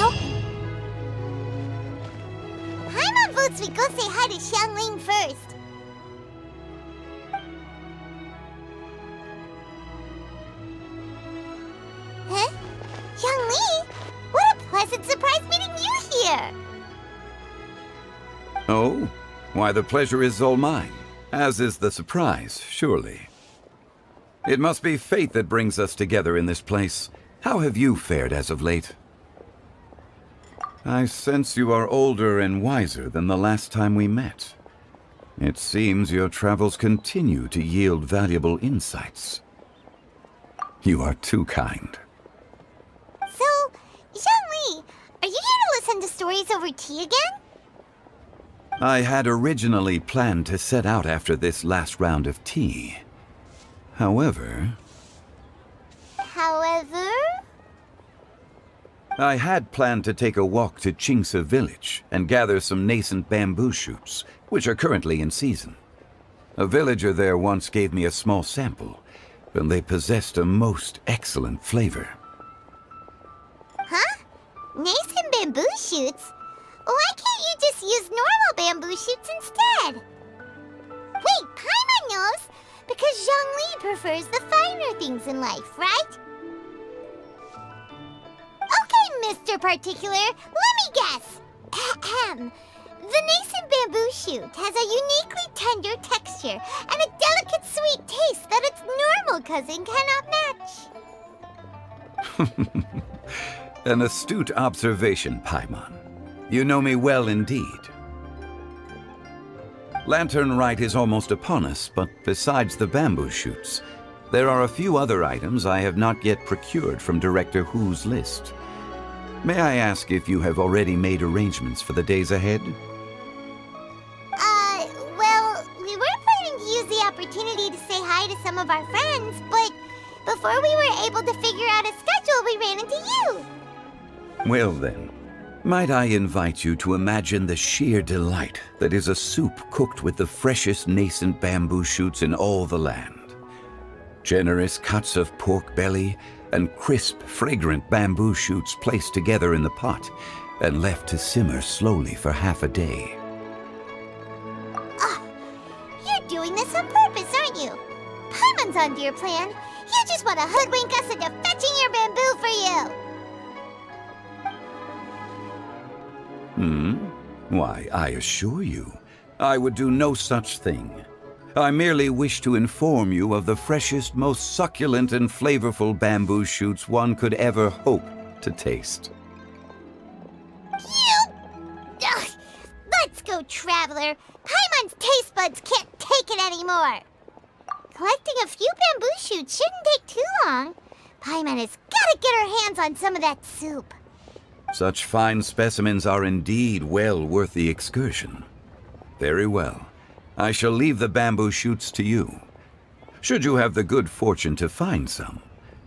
So... Paimon votes we go say hi to Xiangling first. Huh? Xiangling? What a pleasant surprise meeting you here! Oh? Why, the pleasure is all mine. As is the surprise, surely. It must be fate that brings us together in this place. How have you fared as of late? I sense you are older and wiser than the last time we met. It seems your travels continue to yield valuable insights. You are too kind. So, Xiangli, are you here to listen to stories over tea again? I had originally planned to set out after this last round of tea. However... I had planned to take a walk to Qingse village and gather some nascent bamboo shoots, which are currently in season. A villager there once gave me a small sample, and they possessed a most excellent flavor. Huh? Nascent bamboo shoots? Why can't you just use normal bamboo shoots instead? Wait, Paimon knows! Because Zhongli prefers the finer things in life, right? Okay, Mr. Particular, let me guess. Ahem. The nascent bamboo shoot has a uniquely tender texture and a delicate sweet taste that its normal cousin cannot match. An astute observation, Paimon. You know me well indeed. Lantern Rite is almost upon us, but besides the bamboo shoots, there are a few other items I have not yet procured from Director Hu's list. May I ask if you have already made arrangements for the days ahead? Well, we were planning to use the opportunity to say hi to some of our friends, but before we were able to figure out a schedule, we ran into you. Well then, might I invite you to imagine the sheer delight that is a soup cooked with the freshest nascent bamboo shoots in all the land. Generous cuts of pork belly and crisp, fragrant bamboo shoots placed together in the pot and left to simmer slowly for half a day. Oh, you're doing this on purpose, aren't you? Paimon's onto your plan. You just want to hoodwink us into fetching your bamboo for you. Why, I assure you, I would do no such thing. I merely wish to inform you of the freshest, most succulent and flavorful bamboo shoots one could ever hope to taste. Ugh, let's go, Traveler. Paimon's taste buds can't take it anymore. Collecting a few bamboo shoots shouldn't take too long. Paimon has got to get her hands on some of that soup. Such fine specimens are indeed well worth the excursion. Very well. I shall leave the bamboo shoots to you. Should you have the good fortune to find some,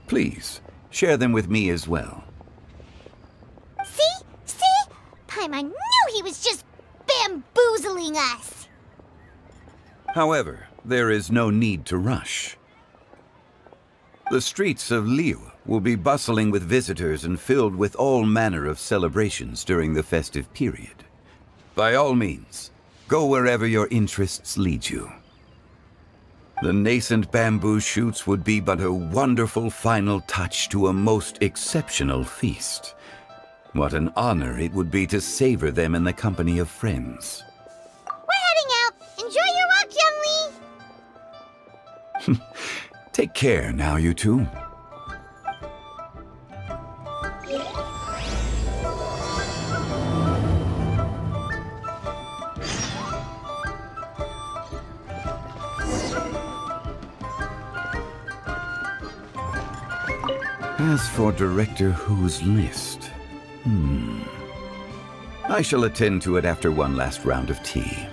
please share them with me as well. See? Paimon knew he was just bamboozling us. However, there is no need to rush. The streets of Liu will be bustling with visitors and filled with all manner of celebrations during the festive period. By all means, go wherever your interests lead you. The nascent bamboo shoots would be but a wonderful final touch to a most exceptional feast. What an honor it would be to savor them in the company of friends. We're heading out. Enjoy your walk, young Lee. Take care now, you two. As for Director Hu's list, I shall attend to it after one last round of tea.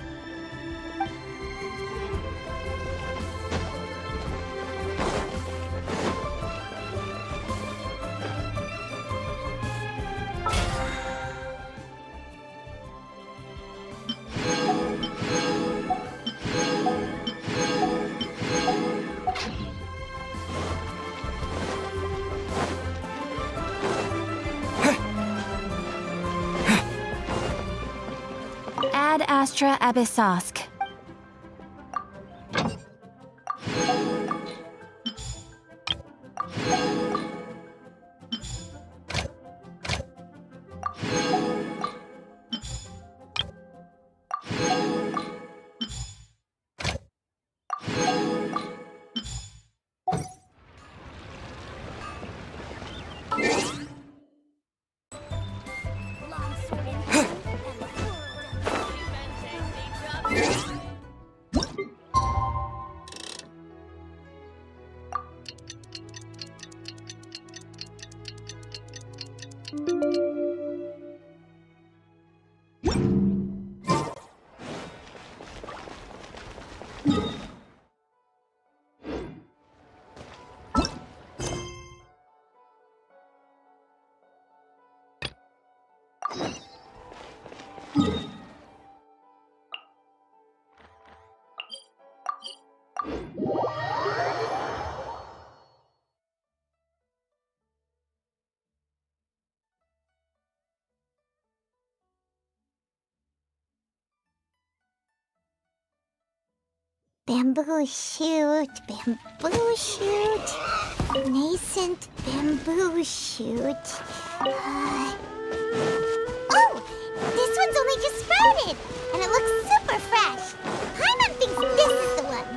Ad Astra Abyssosk. Bamboo shoot, bamboo shoot, nascent bamboo shoot. Oh, this one's only just sprouted, and it looks super fresh. Paimon thinks this is the one.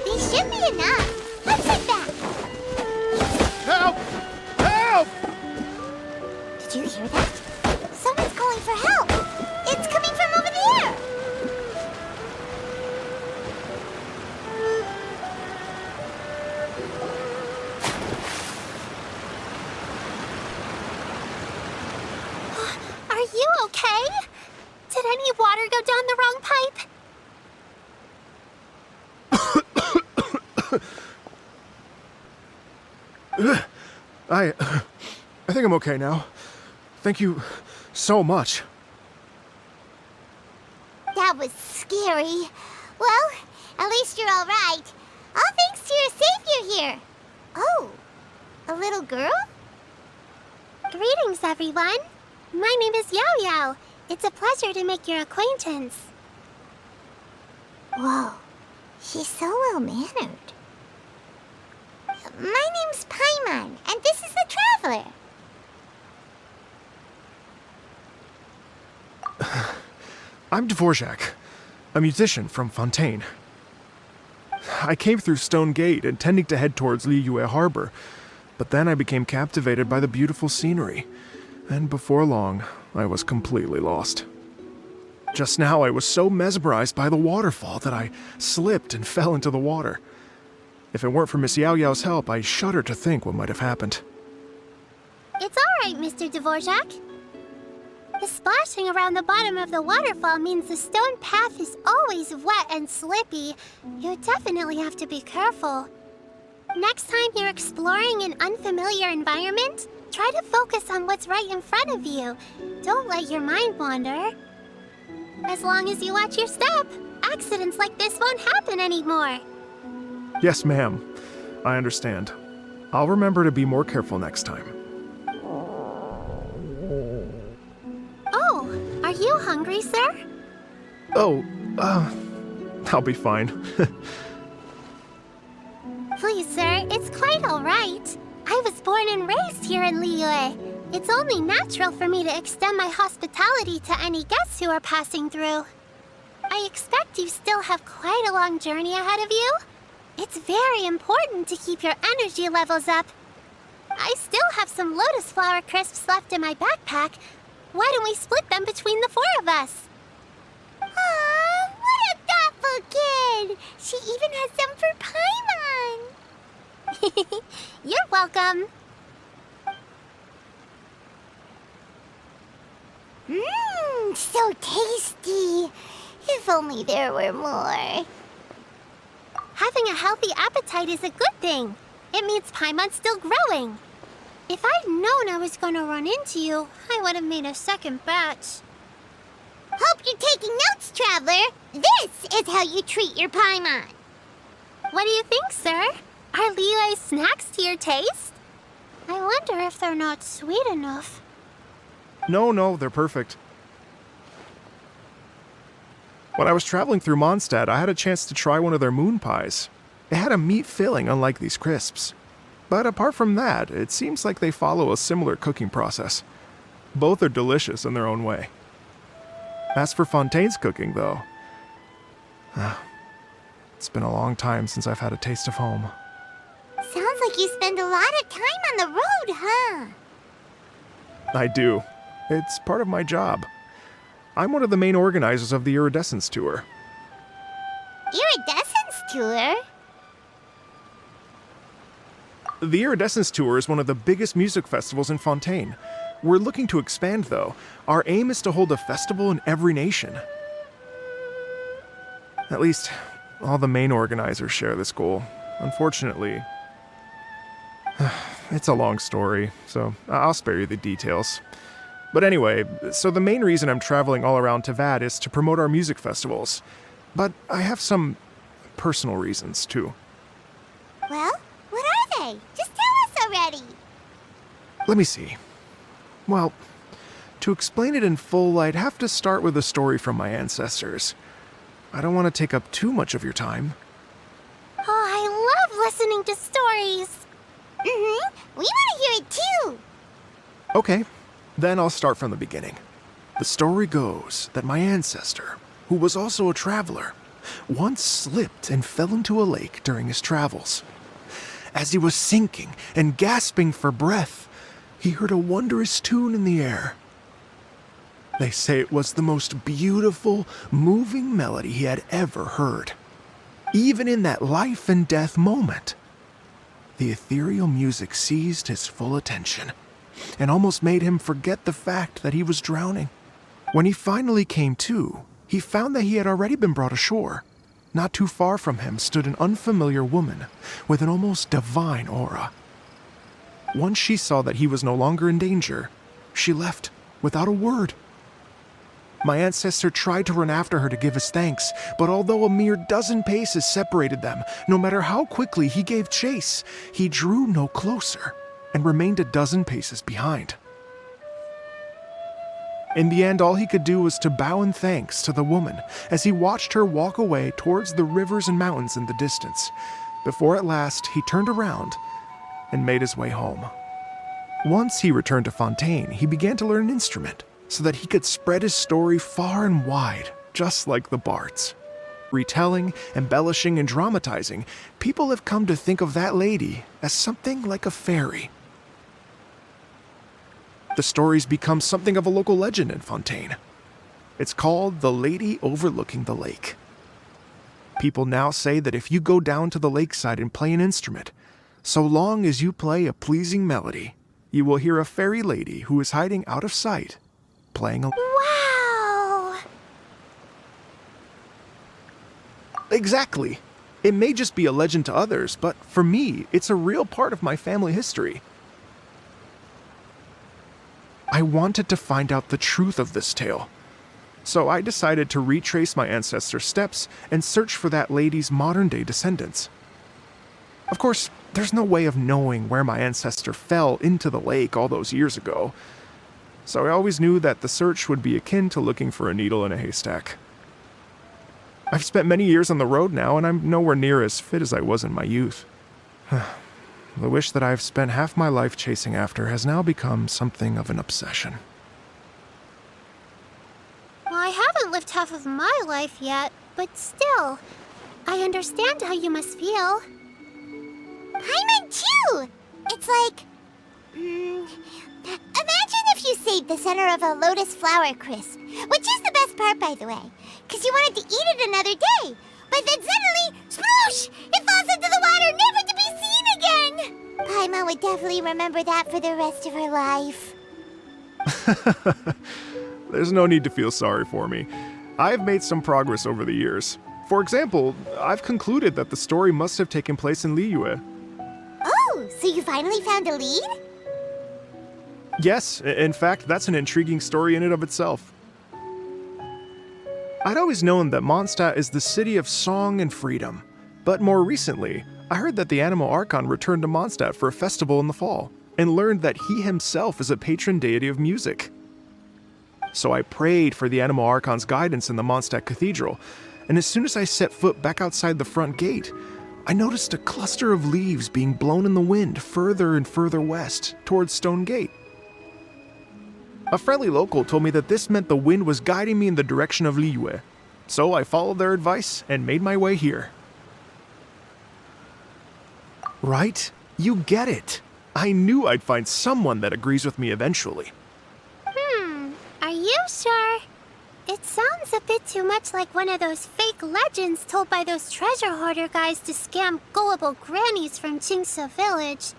These should be enough. Let's head back. Help! Help! Did you hear that? Someone's calling for help! It's coming from over there! Are you okay? Did any water go down the wrong pipe? I think I'm okay now. Thank you so much. That was scary. Well, at least you're all right. All thanks to your savior here. Oh, a little girl? Greetings, everyone. My name is Yao Yao. It's a pleasure to make your acquaintance. Whoa, she's so well-mannered. My name's Paimon, and this is the Traveler. I'm Dvorak, a musician from Fontaine. I came through Stone Gate intending to head towards Liyue Harbor, but then I became captivated by the beautiful scenery, and before long, I was completely lost. Just now, I was so mesmerized by the waterfall that I slipped and fell into the water. If it weren't for Miss Yao Yao's help, I shudder to think what might have happened. It's all right, Mr. Dvorak. The splashing around the bottom of the waterfall means the stone path is always wet and slippy. You definitely have to be careful. Next time you're exploring an unfamiliar environment, try to focus on what's right in front of you. Don't let your mind wander. As long as you watch your step, accidents like this won't happen anymore. Yes, ma'am. I understand. I'll remember to be more careful next time. Oh, are you hungry, sir? Oh, I'll be fine. Please, sir, it's quite all right. I was born and raised here in Liyue. It's only natural for me to extend my hospitality to any guests who are passing through. I expect you still have quite a long journey ahead of you. It's very important to keep your energy levels up. I still have some lotus flower crisps left in my backpack. Why don't we split them between the four of us? Aw, what a thoughtful kid! She even has some for Paimon! You're welcome. Mmm, so tasty. If only there were more. Having a healthy appetite is a good thing. It means Paimon's still growing. If I'd known I was going to run into you, I would have made a second batch. Hope you're taking notes, Traveler. This is how you treat your Paimon. What do you think, sir? Are Liyue's snacks to your taste? I wonder if they're not sweet enough. No, they're perfect. When I was traveling through Mondstadt, I had a chance to try one of their moon pies. It had a meat filling, unlike these crisps. But apart from that, it seems like they follow a similar cooking process. Both are delicious in their own way. As for Fontaine's cooking, though, it's been a long time since I've had a taste of home. Sounds like you spend a lot of time on the road, huh? I do. It's part of my job. I'm one of the main organizers of the Iridescence Tour. Iridescence tour? The Iridescence Tour is one of the biggest music festivals in Fontaine. We're looking to expand, though. Our aim is to hold a festival in every nation. At least, all the main organizers share this goal. Unfortunately, it's a long story, so I'll spare you the details. But anyway, so the main reason I'm traveling all around Tavad is to promote our music festivals. But I have some personal reasons, too. Well, what are they? Just tell us already. Let me see. Well, to explain it in full, I'd have to start with a story from my ancestors. I don't want to take up too much of your time. Oh, I love listening to stories. We want to hear it too. Okay, then I'll start from the beginning. The story goes that my ancestor, who was also a traveler, once slipped and fell into a lake during his travels. As he was sinking and gasping for breath, he heard a wondrous tune in the air. They say it was the most beautiful, moving melody he had ever heard. Even in that life and death moment, the ethereal music seized his full attention and almost made him forget the fact that he was drowning. When he finally came to, he found that he had already been brought ashore. Not too far from him stood an unfamiliar woman with an almost divine aura. Once she saw that he was no longer in danger, she left without a word. My ancestor tried to run after her to give his thanks, but although a mere dozen paces separated them, no matter how quickly he gave chase, he drew no closer and remained a dozen paces behind. In the end, all he could do was to bow in thanks to the woman as he watched her walk away towards the rivers and mountains in the distance, before at last he turned around and made his way home. Once he returned to Fontaine, he began to learn an instrument so that he could spread his story far and wide, just like the bards. Retelling, embellishing, and dramatizing, people have come to think of that lady as something like a fairy. The story's become something of a local legend in Fontaine. It's called The Lady Overlooking the Lake. People now say that if you go down to the lakeside and play an instrument, so long as you play a pleasing melody, you will hear a fairy lady who is hiding out of sight, playing a... Wow! Exactly. It may just be a legend to others, but for me, it's a real part of my family history. I wanted to find out the truth of this tale, so I decided to retrace my ancestors' steps and search for that lady's modern-day descendants. Of course, there's no way of knowing where my ancestor fell into the lake all those years ago, so I always knew that the search would be akin to looking for a needle in a haystack. I've spent many years on the road now, and I'm nowhere near as fit as I was in my youth. The wish that I've spent half my life chasing after has now become something of an obsession. Well, I haven't lived half of my life yet, but still, I understand how you must feel. Paimon too! It's like... imagine if you saved the center of a lotus flower crisp, which is the best part, by the way, because you wanted to eat it another day. But then suddenly, sploosh! It falls into the water, never to be seen again! Paimon would definitely remember that for the rest of her life. There's no need to feel sorry for me. I've made some progress over the years. For example, I've concluded that the story must have taken place in Liyue. Oh, so you finally found a lead? Yes, in fact, that's an intriguing story in and of itself. I'd always known that Mondstadt is the city of song and freedom, but more recently, I heard that the Animal Archon returned to Mondstadt for a festival in the fall, and learned that he himself is a patron deity of music. So I prayed for the Animal Archon's guidance in the Mondstadt Cathedral, and as soon as I set foot back outside the front gate, I noticed a cluster of leaves being blown in the wind further and further west, towards Stone Gate. A friendly local told me that this meant the wind was guiding me in the direction of Liyue, so I followed their advice and made my way here. Right? You get it. I knew I'd find someone that agrees with me eventually. Are you sure? It sounds a bit too much like one of those fake legends told by those treasure hoarder guys to scam gullible grannies from Jingsa Village.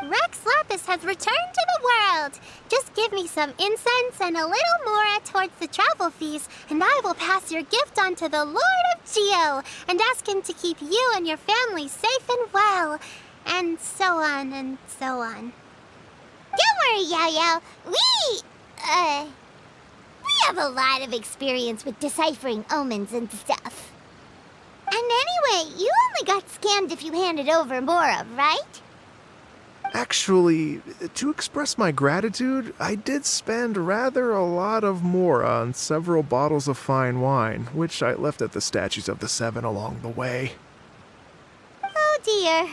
Rex Lapis has returned to the world. Just give me some incense and a little more towards the travel fees, and I will pass your gift on to the Lord of Geo and ask him to keep you and your family safe and well. And so on and so on. Don't worry, Yao-Yao. We have a lot of experience with deciphering omens and stuff. And anyway, you only got scammed if you handed over Mora, right? Actually, to express my gratitude, I did spend rather a lot of Mora on several bottles of fine wine, which I left at the Statues of the Seven along the way. Oh dear.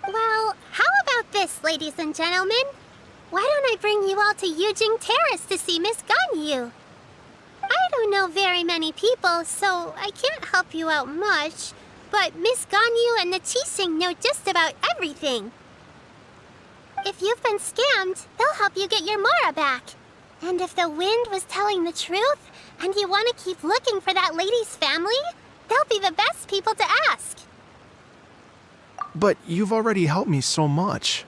Well, how about this, ladies and gentlemen? Why don't I bring you all to Yujing Terrace to see Miss Ganyu? I don't know very many people, so I can't help you out much. But Miss Ganyu and the Qixing know just about everything. If you've been scammed, they'll help you get your Mora back. And if the wind was telling the truth, and you want to keep looking for that lady's family, they'll be the best people to ask. But you've already helped me so much.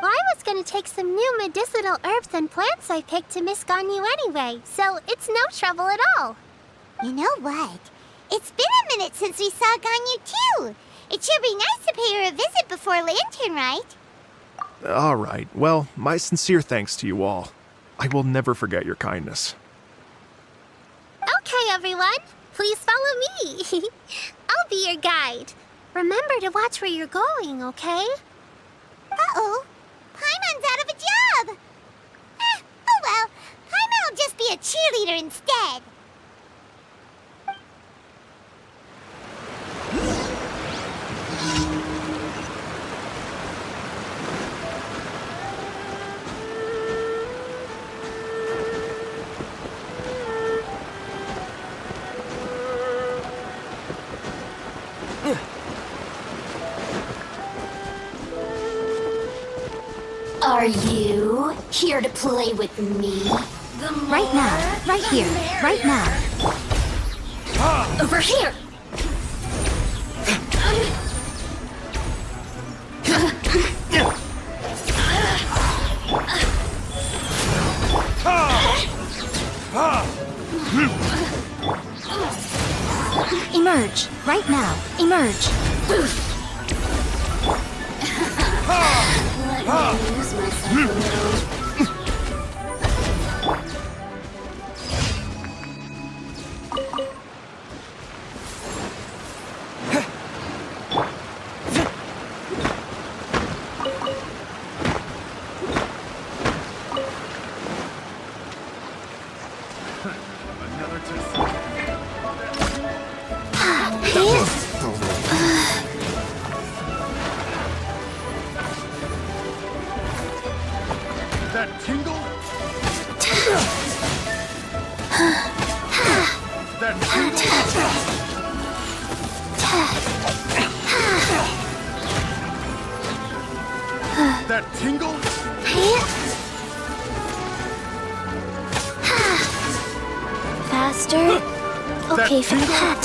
Well, I was going to take some new medicinal herbs and plants I picked to Miss Ganyu anyway, so it's no trouble at all. You know what? It's been a minute since we saw Ganyu too. It should be nice to pay her a visit before Lantern, right? All right. Well, my sincere thanks to you all. I will never forget your kindness. Okay, everyone. Please follow me. I'll be your guide. Remember to watch where you're going, okay? Uh-oh. Paimon's out of a job. Oh well. Paimon will just be a cheerleader instead. Are you here to play with me? Right now. Right here. Right now. Over here! Emerge. Right now. Emerge. Let me lose myself a little. That tingle? That tingle? That tingle? Faster. Okay, for that.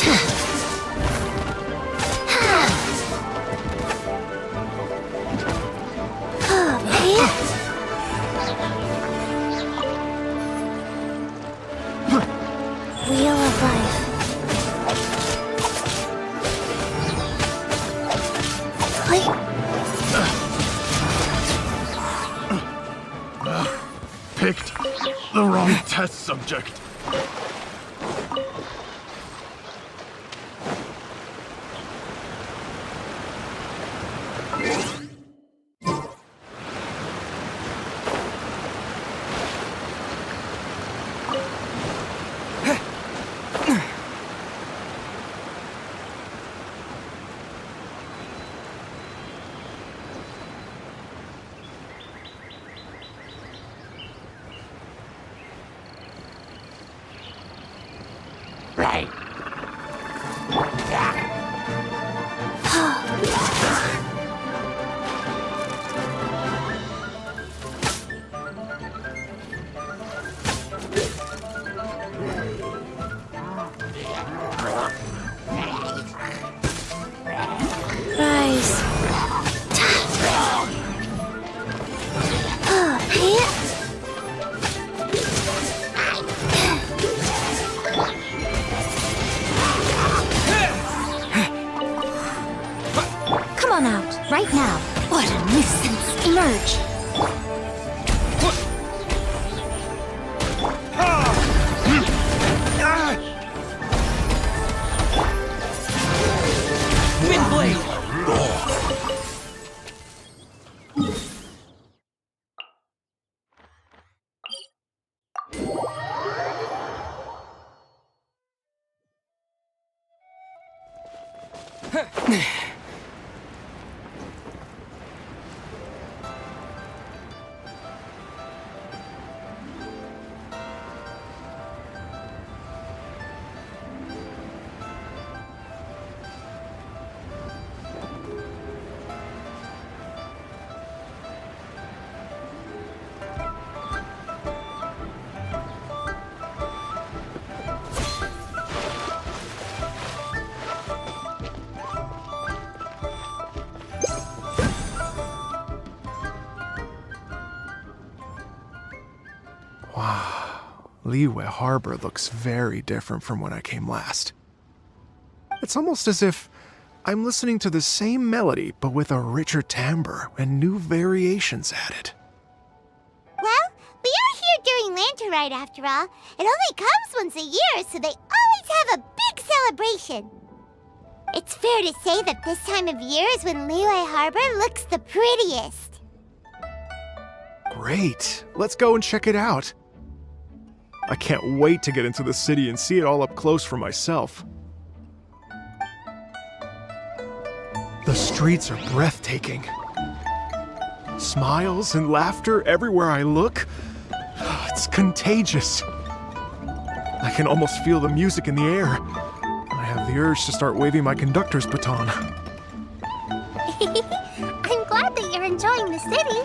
Wheel of life. Picked the wrong test subject. out, right now. What a nuisance. Emerge. Windblade! Liyue Harbor looks very different from when I came last. It's almost as if I'm listening to the same melody, but with a richer timbre and new variations added. Well, we are here during Lantern Rite after all. It only comes once a year, so they always have a big celebration. It's fair to say that this time of year is when Liyue Harbor looks the prettiest. Great, let's go and check it out. I can't wait to get into the city and see it all up close for myself. The streets are breathtaking. Smiles and laughter everywhere I look. It's contagious. I can almost feel the music in the air. I have the urge to start waving my conductor's baton. I'm glad that you're enjoying the city.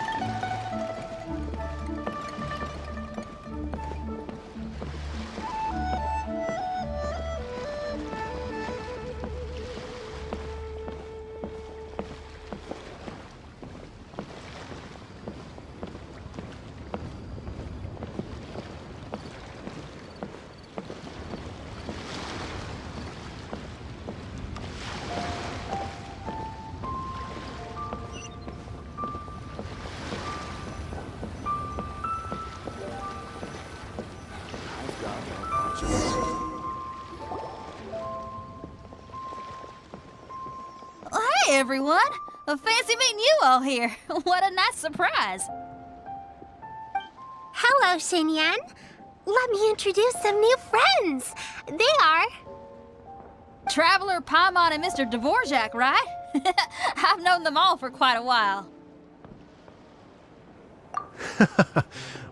Hey everyone! Fancy meeting you all here. What a nice surprise. Hello, Xinyan. Let me introduce some new friends. They are... Traveler, Paimon, and Mr. Dvorak, right? I've known them all for quite a while.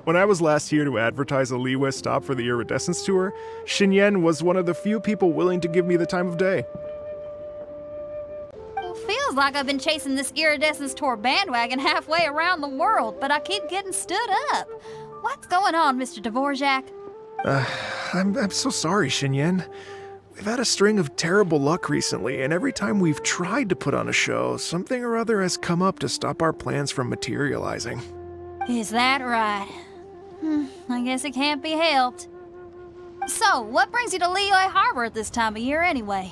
When I was last here to advertise a Liyue stop for the Iridescence Tour, Xinyan was one of the few people willing to give me the time of day. Well, feels like I've been chasing this Iridescence Tour bandwagon halfway around the world, but I keep getting stood up. What's going on, Mr. Dvorak? I'm so sorry, Xinyan. We've had a string of terrible luck recently, and every time we've tried to put on a show, something or other has come up to stop our plans from materializing. Is that right? I guess it can't be helped. So, what brings you to Liyue Harbor at this time of year anyway?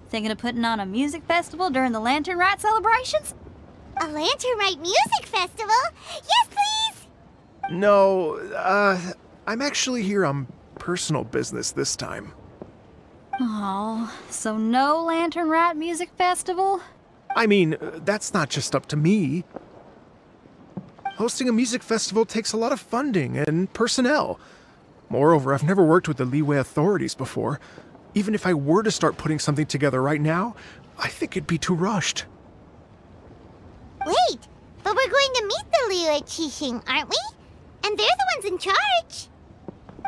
Thinking of putting on a music festival during the Lantern Rite celebrations? A Lantern Rite music festival? Yes, please! No, I'm actually here on personal business this time. Oh, so no Lantern Rite music festival? I mean, that's not just up to me. Hosting a music festival takes a lot of funding and personnel. Moreover, I've never worked with the Liyue authorities before. Even if I were to start putting something together right now, I think it'd be too rushed. Wait, but we're going to meet the Liyue Qixing, aren't we? And they're the ones in charge.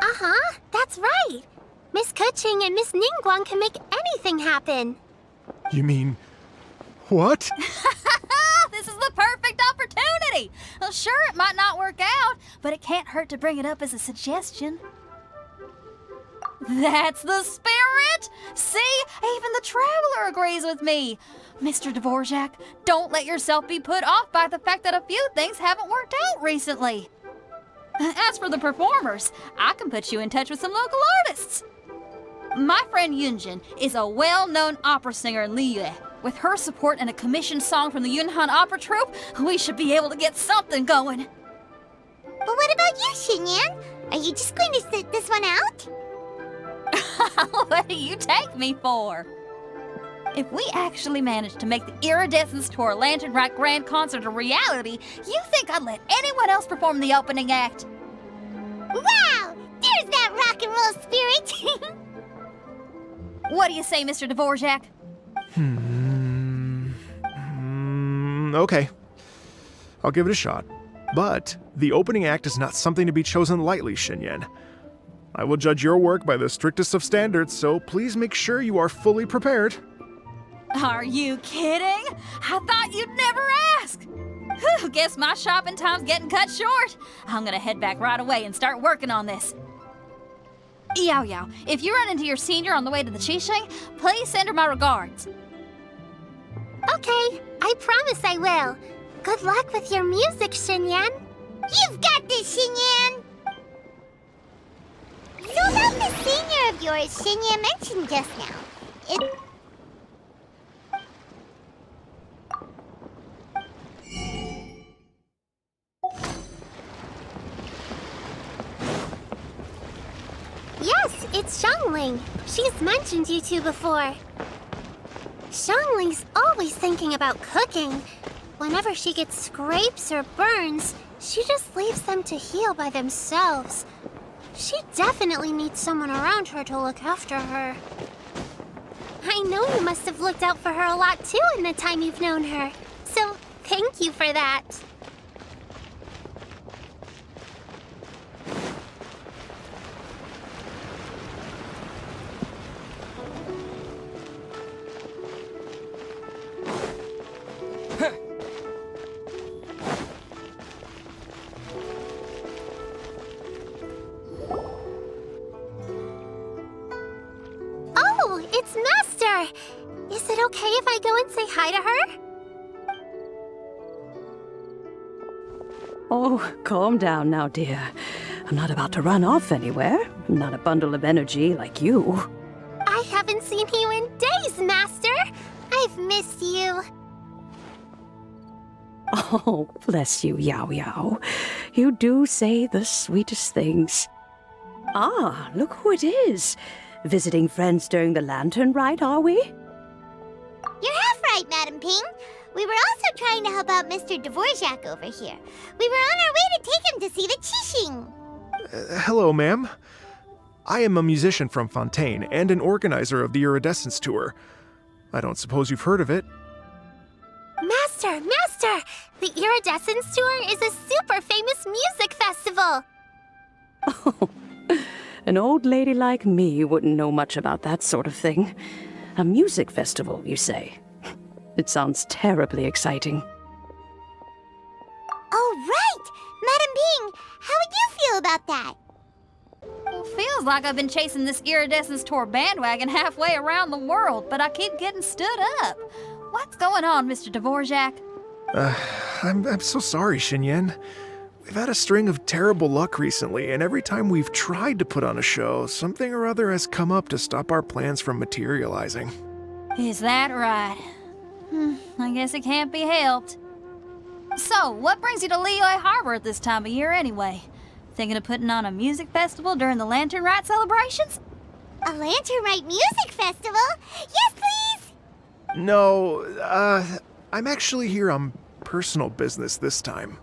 Uh-huh, that's right. Miss Keqing and Miss Ningguang can make anything happen. You mean... what? This is the perfect opportunity! Well, sure, it might not work out, but it can't hurt to bring it up as a suggestion. That's the spirit! See? Even the Traveler agrees with me. Mr. Dvorak, don't let yourself be put off by the fact that a few things haven't worked out recently. As for the performers, I can put you in touch with some local artists. My friend Yunjin is a well-known opera singer in Liyue. With her support and a commissioned song from the Yunhan Opera Troupe, we should be able to get something going. But what about you, Xinyan? Are you just going to sit this one out? What do you take me for? If we actually manage to make the Iridescence Tour Lantern Rite Grand Concert a reality, you think I'd let anyone else perform the opening act? Wow! There's that rock and roll spirit! What do you say, Mr. Dvorak? Okay. I'll give it a shot. But the opening act is not something to be chosen lightly, Xinyan. I will judge your work by the strictest of standards, so please make sure you are fully prepared. Are you kidding? I thought you'd never ask. Whew, guess my shopping time's getting cut short. I'm gonna head back right away and start working on this. Yao Yao, if you run into your senior on the way to the Qixing, please send her my regards. Okay, I promise I will. Good luck with your music, Xinyan. You've got this, Xinyan! So about the senior of yours Xinyan mentioned just now. Yes, it's Xiangling. She's mentioned you two before. Xiangling's always thinking about cooking. Whenever she gets scrapes or burns, she just leaves them to heal by themselves. She definitely needs someone around her to look after her. I know you must have looked out for her a lot too in the time you've known her. So, thank you for that. It's Master! Is it okay if I go and say hi to her? Oh, calm down now, dear. I'm not about to run off anywhere. I'm not a bundle of energy like you. I haven't seen you in days, Master! I've missed you. Oh, bless you, Yao Yao. You do say the sweetest things. Ah, look who it is. Visiting friends during the lantern rite, are we? You're half right, Madam Ping. We were also trying to help out Mr. Dvorak over here. We were on our way to take him to see the Qixing. Hello, ma'am. I am a musician from Fontaine and an organizer of the Iridescence Tour. I don't suppose you've heard of it. Master! The Iridescence Tour is a super famous music festival! Oh, an old lady like me wouldn't know much about that sort of thing. A music festival, you say? It sounds terribly exciting. Oh, right! Madam Ping, how would you feel about that? Well, feels like I've been chasing this Iridescence Tour bandwagon halfway around the world, but I keep getting stood up. What's going on, Mr. Dvorak? I'm so sorry, Xinyan. We've had a string of terrible luck recently, and every time we've tried to put on a show, something or other has come up to stop our plans from materializing. Is that right? I guess it can't be helped. So, what brings you to Liyue Harbor at this time of year anyway? Thinking of putting on a music festival during the Lantern Rite celebrations? A Lantern Rite music festival? Yes, please! No, I'm actually here on personal business this time.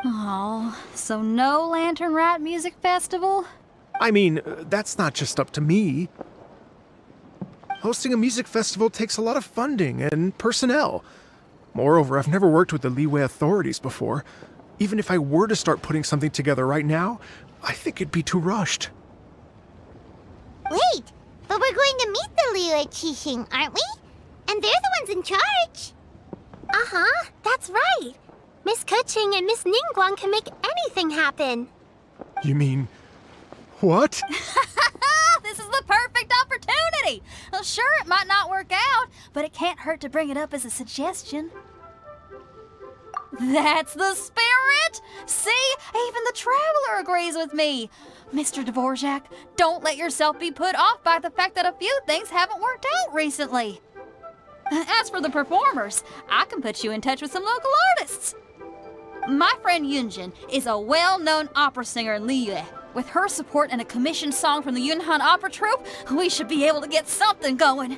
Oh, so no Lantern Rite music festival? I mean, that's not just up to me. Hosting a music festival takes a lot of funding and personnel. Moreover, I've never worked with the Liyue authorities before. Even if I were to start putting something together right now, I think it'd be too rushed. Wait, but we're going to meet the Liyue Qixing, aren't we? And they're the ones in charge. Uh-huh, that's right. Miss Keqing and Miss Ningguang can make anything happen. You mean... what? This is the perfect opportunity! Well, sure, it might not work out, but it can't hurt to bring it up as a suggestion. That's the spirit! See? Even the Traveler agrees with me. Mr. Dvorak, don't let yourself be put off by the fact that a few things haven't worked out recently. As for the performers, I can put you in touch with some local artists. My friend Yunjin is a well-known opera singer in Liyue. With her support and a commissioned song from the Yunhan Opera Troupe, we should be able to get something going.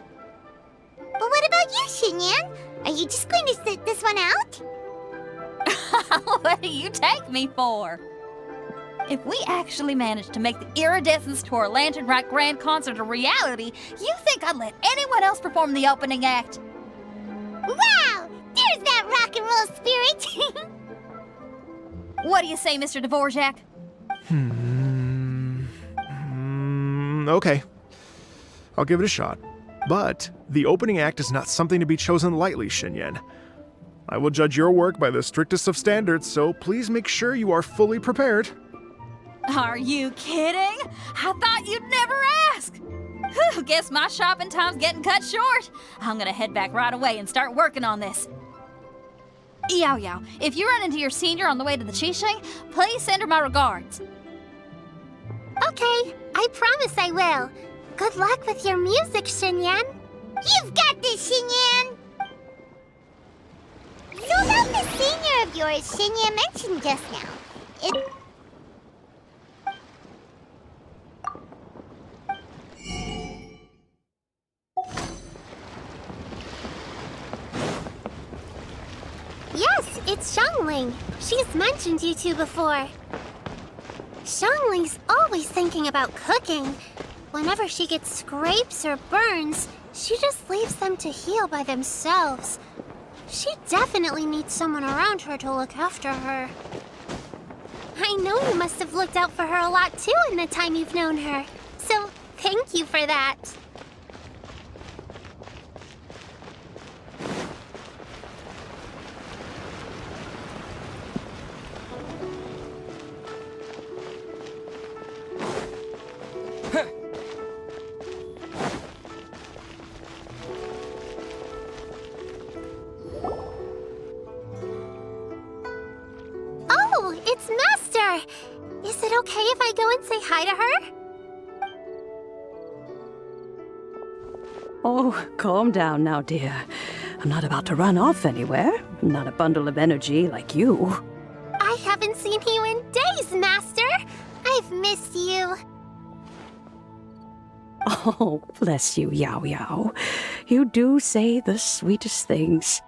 But what about you, Xinyan? Are you just going to sit this one out? What do you take me for? If we actually manage to make the Iridescence Tour Lantern Rock Grand Concert a reality, you think I'd let anyone else perform the opening act? Wow! There's that rock and roll spirit! What do you say, Mr. Dvorak? Okay. I'll give it a shot. But the opening act is not something to be chosen lightly, Xinyan. I will judge your work by the strictest of standards, so please make sure you are fully prepared. Are you kidding? I thought you'd never ask. Whew, guess my shopping time's getting cut short. I'm gonna head back right away and start working on this. Yao Yao, if you run into your senior on the way to the Qixing, please send her my regards. Okay, I promise I will. Good luck with your music, Xinyan. You've got this, Xinyan! So about the senior of yours Xinyan mentioned just now. Yes, it's Xiangling. She's mentioned you two before. Xiangling's always thinking about cooking. Whenever she gets scrapes or burns, she just leaves them to heal by themselves. She definitely needs someone around her to look after her. I know you must have looked out for her a lot too in the time you've known her. So, thank you for that. It's Master! Is it okay if I go and say hi to her? Oh, calm down now, dear. I'm not about to run off anywhere. I'm not a bundle of energy like you. I haven't seen you in days, Master! I've missed you. Oh, bless you, Yao Yao. You do say the sweetest things.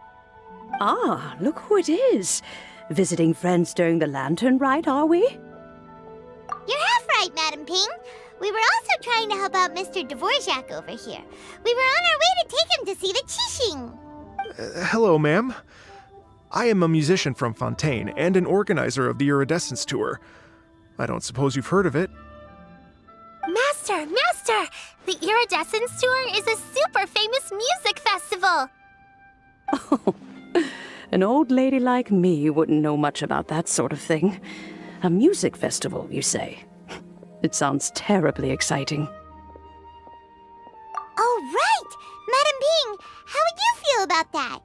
Ah, look who it is. Visiting friends during the lantern rite, are we? You're half right, Madam Ping. We were also trying to help out Mr. Dvorak over here. We were on our way to take him to see the Qixing. Hello, ma'am. I am a musician from Fontaine and an organizer of the Iridescence Tour. I don't suppose you've heard of it. Master! The Iridescence Tour is a super famous music festival! Oh, an old lady like me wouldn't know much about that sort of thing. A music festival, you say? It sounds terribly exciting. Oh, right! Madam Ping, how would you feel about that?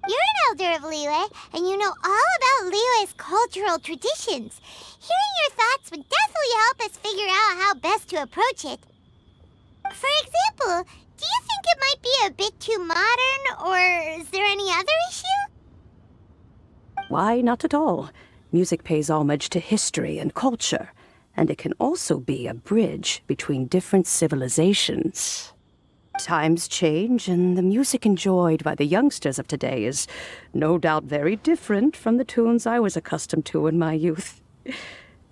You're an elder of Liyue, and you know all about Liyue's cultural traditions. Hearing your thoughts would definitely help us figure out how best to approach it. For example, do you think it might be a bit too modern, or is there any other issue? Why, not at all. Music pays homage to history and culture, and it can also be a bridge between different civilizations. Times change, and the music enjoyed by the youngsters of today is no doubt very different from the tunes I was accustomed to in my youth.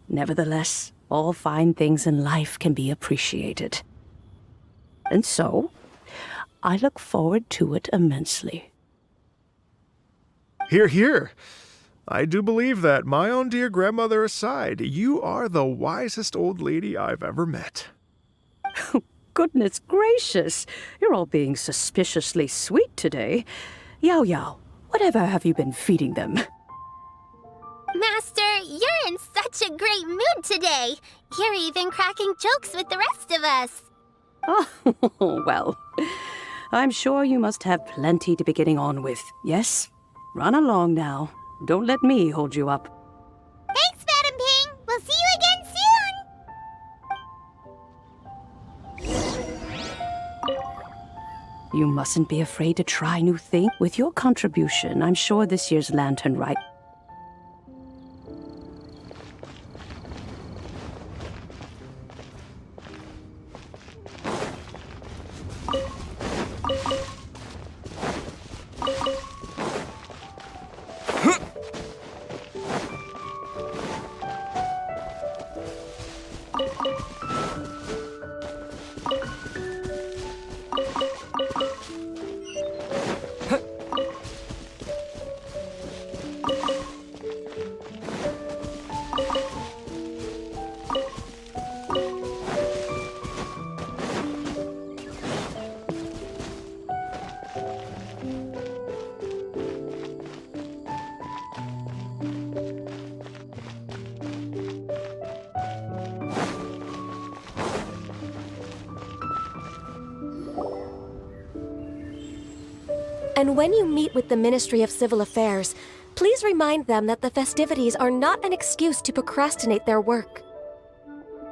Nevertheless, all fine things in life can be appreciated. And so, I look forward to it immensely. Hear, hear. I do believe that, my own dear grandmother aside, you are the wisest old lady I've ever met. Goodness gracious, you're all being suspiciously sweet today. Yao Yao, whatever have you been feeding them? Master, you're in such a great mood today. You're even cracking jokes with the rest of us. Oh, well, I'm sure you must have plenty to be getting on with, yes? Run along now. Don't let me hold you up. Thanks, Madam Ping. We'll see you again soon. You mustn't be afraid to try new things. With your contribution, I'm sure this year's Lantern Rite. And when you meet with the Ministry of Civil Affairs, please remind them that the festivities are not an excuse to procrastinate their work.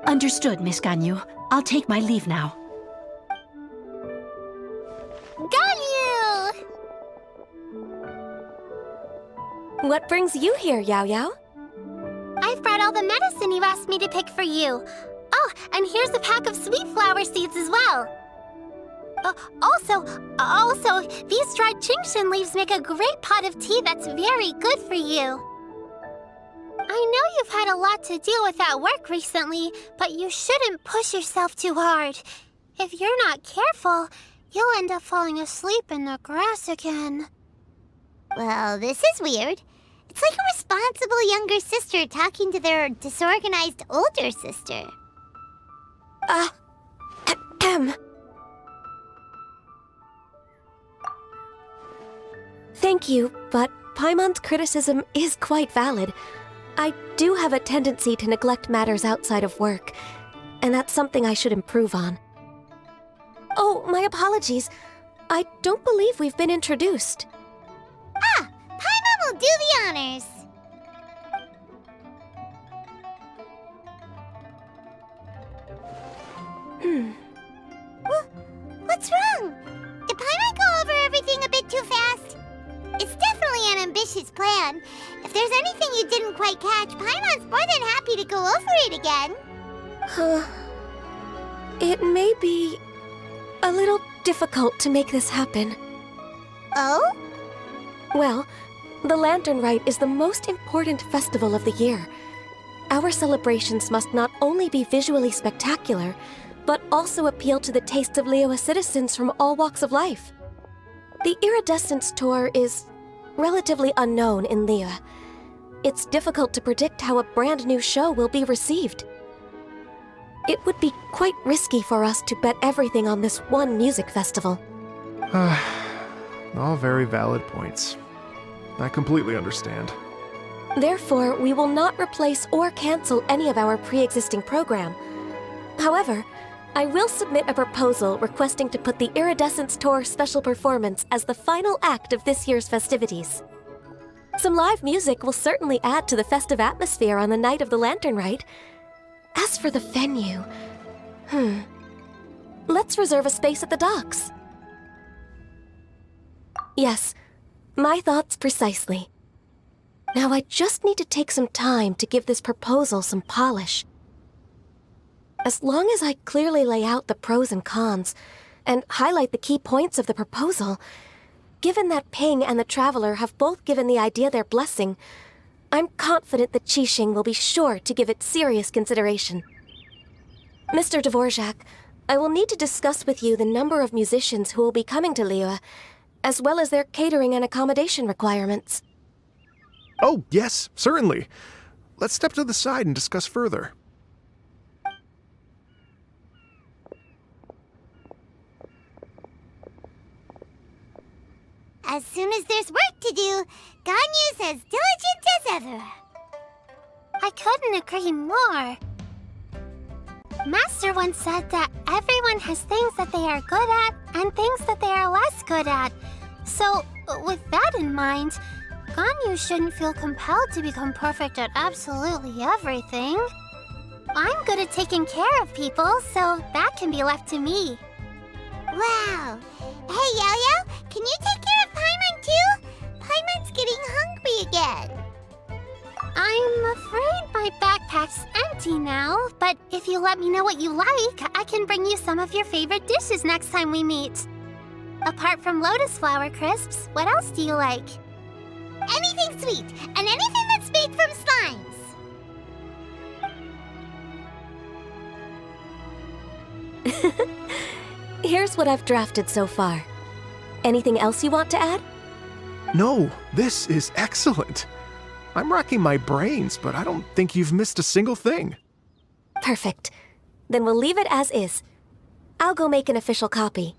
Understood, Miss Ganyu. I'll take my leave now. Ganyu! What brings you here, Yao Yao? I've brought all the medicine you asked me to pick for you. Oh, and here's a pack of sweet flower seeds as well. Also, these dried Jingshin leaves make a great pot of tea that's very good for you. I know you've had a lot to deal with at work recently, but you shouldn't push yourself too hard. If you're not careful, you'll end up falling asleep in the grass again. Well, this is weird. It's like a responsible younger sister talking to their disorganized older sister. Thank you, but Paimon's criticism is quite valid. I do have a tendency to neglect matters outside of work, and that's something I should improve on. Oh, my apologies. I don't believe we've been introduced. Ah, Paimon will do the honors. What's wrong? Did Paimon go over everything a bit too fast? It's definitely an ambitious plan. If there's anything you didn't quite catch, Paimon's more than happy to go over it again. It may be a little difficult to make this happen. Oh? Well, the Lantern Rite is the most important festival of the year. Our celebrations must not only be visually spectacular, but also appeal to the tastes of Liyue citizens from all walks of life. The Iridescence Tour is relatively unknown in Liyue. It's difficult to predict how a brand new show will be received. It would be quite risky for us to bet everything on this one music festival. All very valid points. I completely understand. Therefore, we will not replace or cancel any of our pre-existing program. However, I will submit a proposal requesting to put the Iridescence Tour special performance as the final act of this year's festivities. Some live music will certainly add to the festive atmosphere on the night of the Lantern Rite. As for the venue, let's reserve a space at the docks. Yes, my thoughts precisely. Now I just need to take some time to give this proposal some polish. As long as I clearly lay out the pros and cons, and highlight the key points of the proposal, given that Ping and the Traveler have both given the idea their blessing, I'm confident that Qixing will be sure to give it serious consideration. Mr. Dvorak, I will need to discuss with you the number of musicians who will be coming to Liyue, as well as their catering and accommodation requirements. Oh, yes, certainly. Let's step to the side and discuss further. As soon as there's work to do, Ganyu's as diligent as ever. I couldn't agree more. Master once said that everyone has things that they are good at and things that they are less good at. So, with that in mind, Ganyu shouldn't feel compelled to become perfect at absolutely everything. I'm good at taking care of people, so that can be left to me. Wow, Hey, Yo-Yo, can you take care of Paimon too? Paimon's getting hungry again. I'm afraid my backpack's empty now, but if you let me know what you like, I can bring you some of your favorite dishes next time we meet. Apart from lotus flower crisps, what else do you like? Anything sweet, and anything that's made from slimes. Here's what I've drafted so far. Anything else you want to add? No, this is excellent. I'm racking my brains, but I don't think you've missed a single thing. Perfect. Then we'll leave it as is. I'll go make an official copy.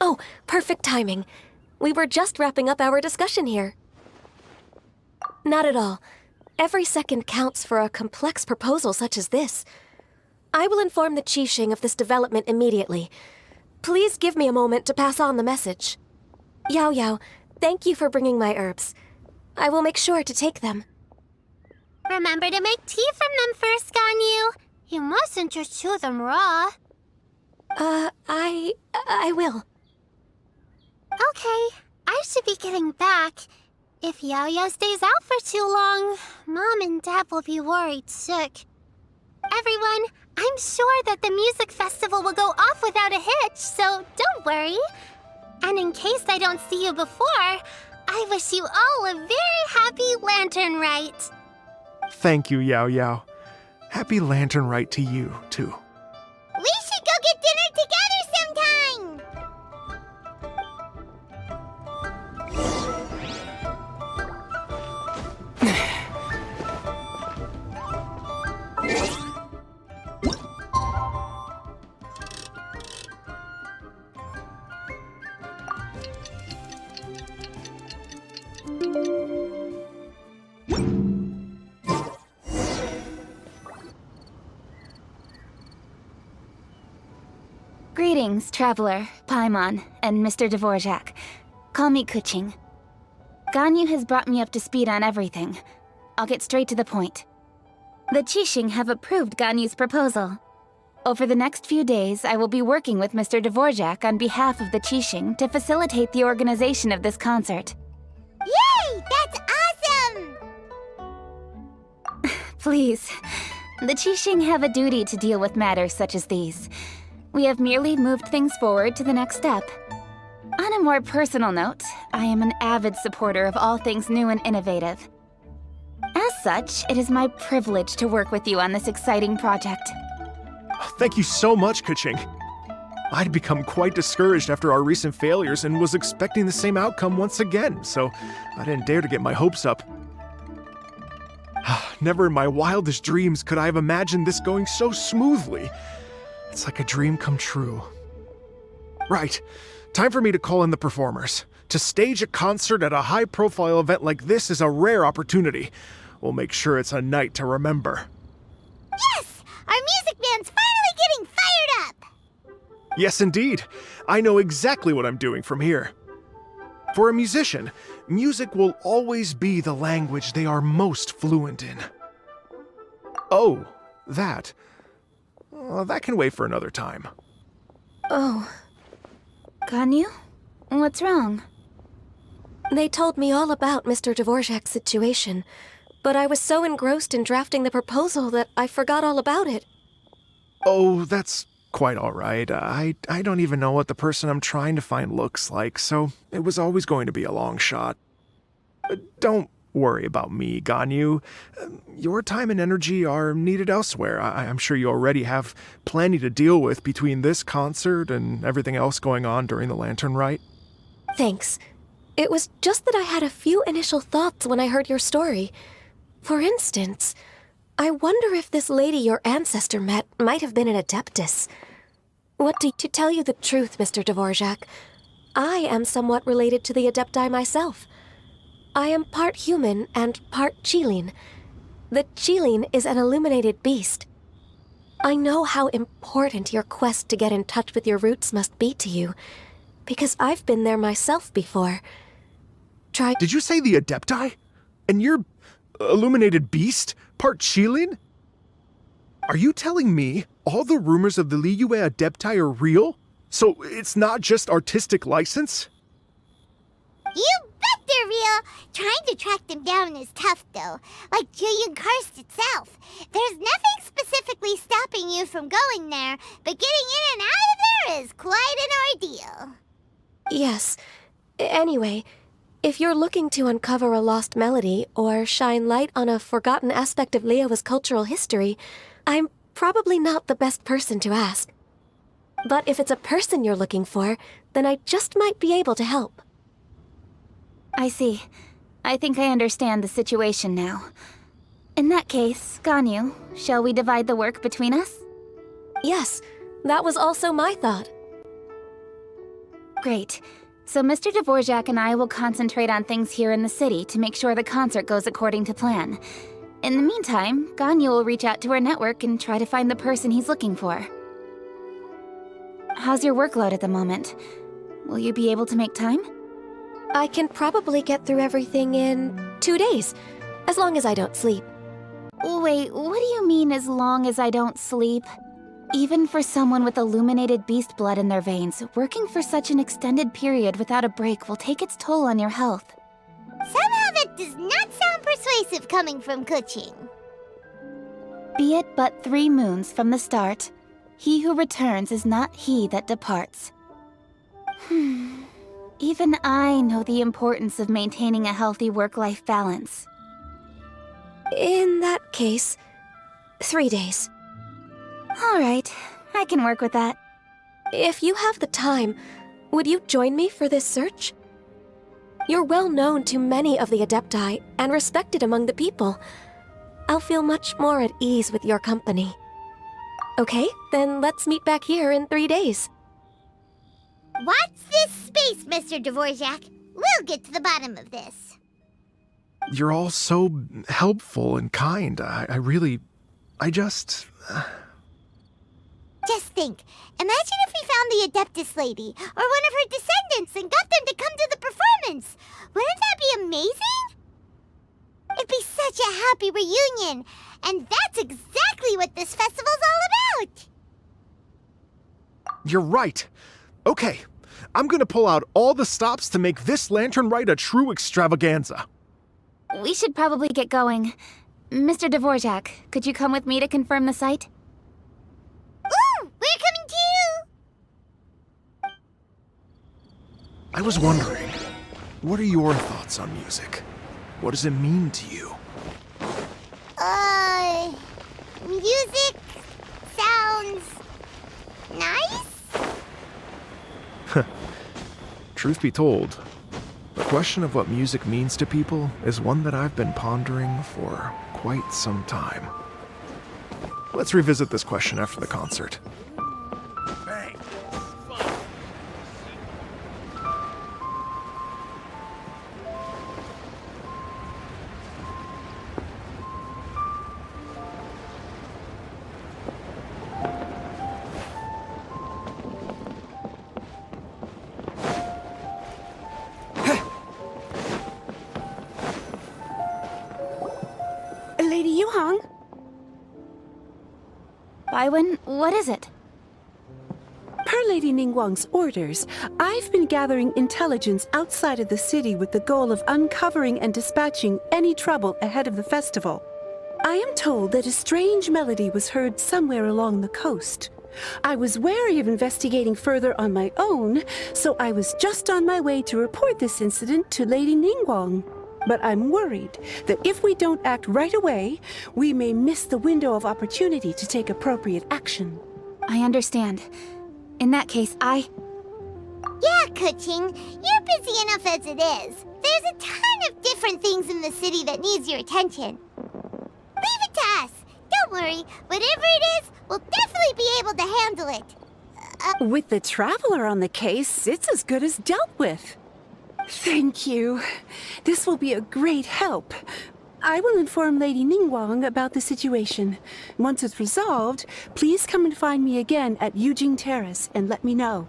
Oh, perfect timing. We were just wrapping up our discussion here. Not at all. Every second counts for a complex proposal such as this. I will inform the Qixing of this development immediately. Please give me a moment to pass on the message. Yao Yao, thank you for bringing my herbs. I will make sure to take them. Remember to make tea from them first, Ganyu. You mustn't just chew them raw. I will. Okay, I should be getting back. If Yo-Yo stays out for too long, Mom and Dad will be worried sick. Everyone, I'm sure that the music festival will go off without a hitch, so don't worry. And in case I don't see you before, I wish you all a very happy Lantern Rite. Thank you, Yao Yao. Happy Lantern Rite to you, too. We should go get dinner together sometime! Greetings, Traveler, Paimon, and Mr. Dvorak. Call me Kuching. Ganyu has brought me up to speed on everything. I'll get straight to the point. The Qixing have approved Ganyu's proposal. Over the next few days, I will be working with Mr. Dvorak on behalf of the Qixing to facilitate the organization of this concert. Yay! That's awesome! Please, the Qixing have a duty to deal with matters such as these. We have merely moved things forward to the next step. On a more personal note, I am an avid supporter of all things new and innovative. As such, it is my privilege to work with you on this exciting project. Thank you so much, Kuching. I'd become quite discouraged after our recent failures and was expecting the same outcome once again, so I didn't dare to get my hopes up. Never in my wildest dreams could I have imagined this going so smoothly. It's like a dream come true. Right. Time for me to call in the performers. To stage a concert at a high-profile event like this is a rare opportunity. We'll make sure it's a night to remember. Yes! Our music band's finally getting fired up! Yes, indeed. I know exactly what I'm doing from here. For a musician, music will always be the language they are most fluent in. Oh, that. That can wait for another time. Oh. Ganyu? What's wrong? They told me all about Mr. Dvorak's situation, but I was so engrossed in drafting the proposal that I forgot all about it. Oh, that's quite all right. I don't even know what the person I'm trying to find looks like, so it was always going to be a long shot. Don't worry about me, Ganyu. Your time and energy are needed elsewhere. I'm sure you already have plenty to deal with between this concert and everything else going on during the Lantern Rite. Thanks. It was just that I had a few initial thoughts when I heard your story. For instance, I wonder if this lady your ancestor met might have been an Adeptus. To tell you the truth, Mr. Dvorak, I am somewhat related to the Adepti myself. I am part human and part Qilin. The Qilin is an illuminated beast. I know how important your quest to get in touch with your roots must be to you, because I've been there myself before. Did you say the Adepti? And you're illuminated beast? Part Qilin? Are you telling me all the rumors of the Liyue Adepti are real? So it's not just artistic license? You bet they're real! Trying to track them down is tough, though. Like Julian Karst itself. There's nothing specifically stopping you from going there, but getting in and out of there is quite an ordeal. Yes. Anyway, if you're looking to uncover a lost melody or shine light on a forgotten aspect of Liyue's cultural history, I'm probably not the best person to ask. But if it's a person you're looking for, then I just might be able to help. I see. I think I understand the situation now. In that case, Ganyu, shall we divide the work between us? Yes, that was also my thought. Great. So Mr. Dvorak and I will concentrate on things here in the city to make sure the concert goes according to plan. In the meantime, Ganyu will reach out to our network and try to find the person he's looking for. How's your workload at the moment? Will you be able to make time? I can probably get through everything in 2 days, as long as I don't sleep. Wait, what do you mean as long as I don't sleep? Even for someone with illuminated beast blood in their veins, working for such an extended period without a break will take its toll on your health. Somehow that does not sound persuasive coming from Kuching. Be it but 3 moons from the start, he who returns is not he that departs. Even I know the importance of maintaining a healthy work-life balance. In that case, 3 days. All right, I can work with that. If you have the time, would you join me for this search? You're well known to many of the Adepti and respected among the people. I'll feel much more at ease with your company. Okay, then let's meet back here in 3 days. Watch this space, Mr. Dvorak. We'll get to the bottom of this. You're all so helpful and kind. I just... Just think, imagine if we found the Adeptus lady, or one of her descendants, and got them to come to the performance. Wouldn't that be amazing? It'd be such a happy reunion, and that's exactly what this festival's all about. You're right. Okay, I'm gonna pull out all the stops to make this lantern ride a true extravaganza. We should probably get going. Mr. Dvorak, could you come with me to confirm the site? Ooh, we're coming too! I was wondering, what are your thoughts on music? What does it mean to you? Music sounds nice? Truth be told, the question of what music means to people is one that I've been pondering for quite some time. Let's revisit this question after the concert. Lady Yuhang? Baiwen, what is it? Per Lady Ningguang's orders, I've been gathering intelligence outside of the city with the goal of uncovering and dispatching any trouble ahead of the festival. I am told that a strange melody was heard somewhere along the coast. I was wary of investigating further on my own, so I was just on my way to report this incident to Lady Ningguang. But I'm worried that if we don't act right away, we may miss the window of opportunity to take appropriate action. I understand. In that case, Yeah, Kuching, you're busy enough as it is. There's a ton of different things in the city that needs your attention. Leave it to us. Don't worry, whatever it is, we'll definitely be able to handle it. With the Traveler on the case, it's as good as dealt with. Thank you. This will be a great help. I will inform Lady Ningguang about the situation. Once it's resolved, please come and find me again at Yujing Terrace and let me know.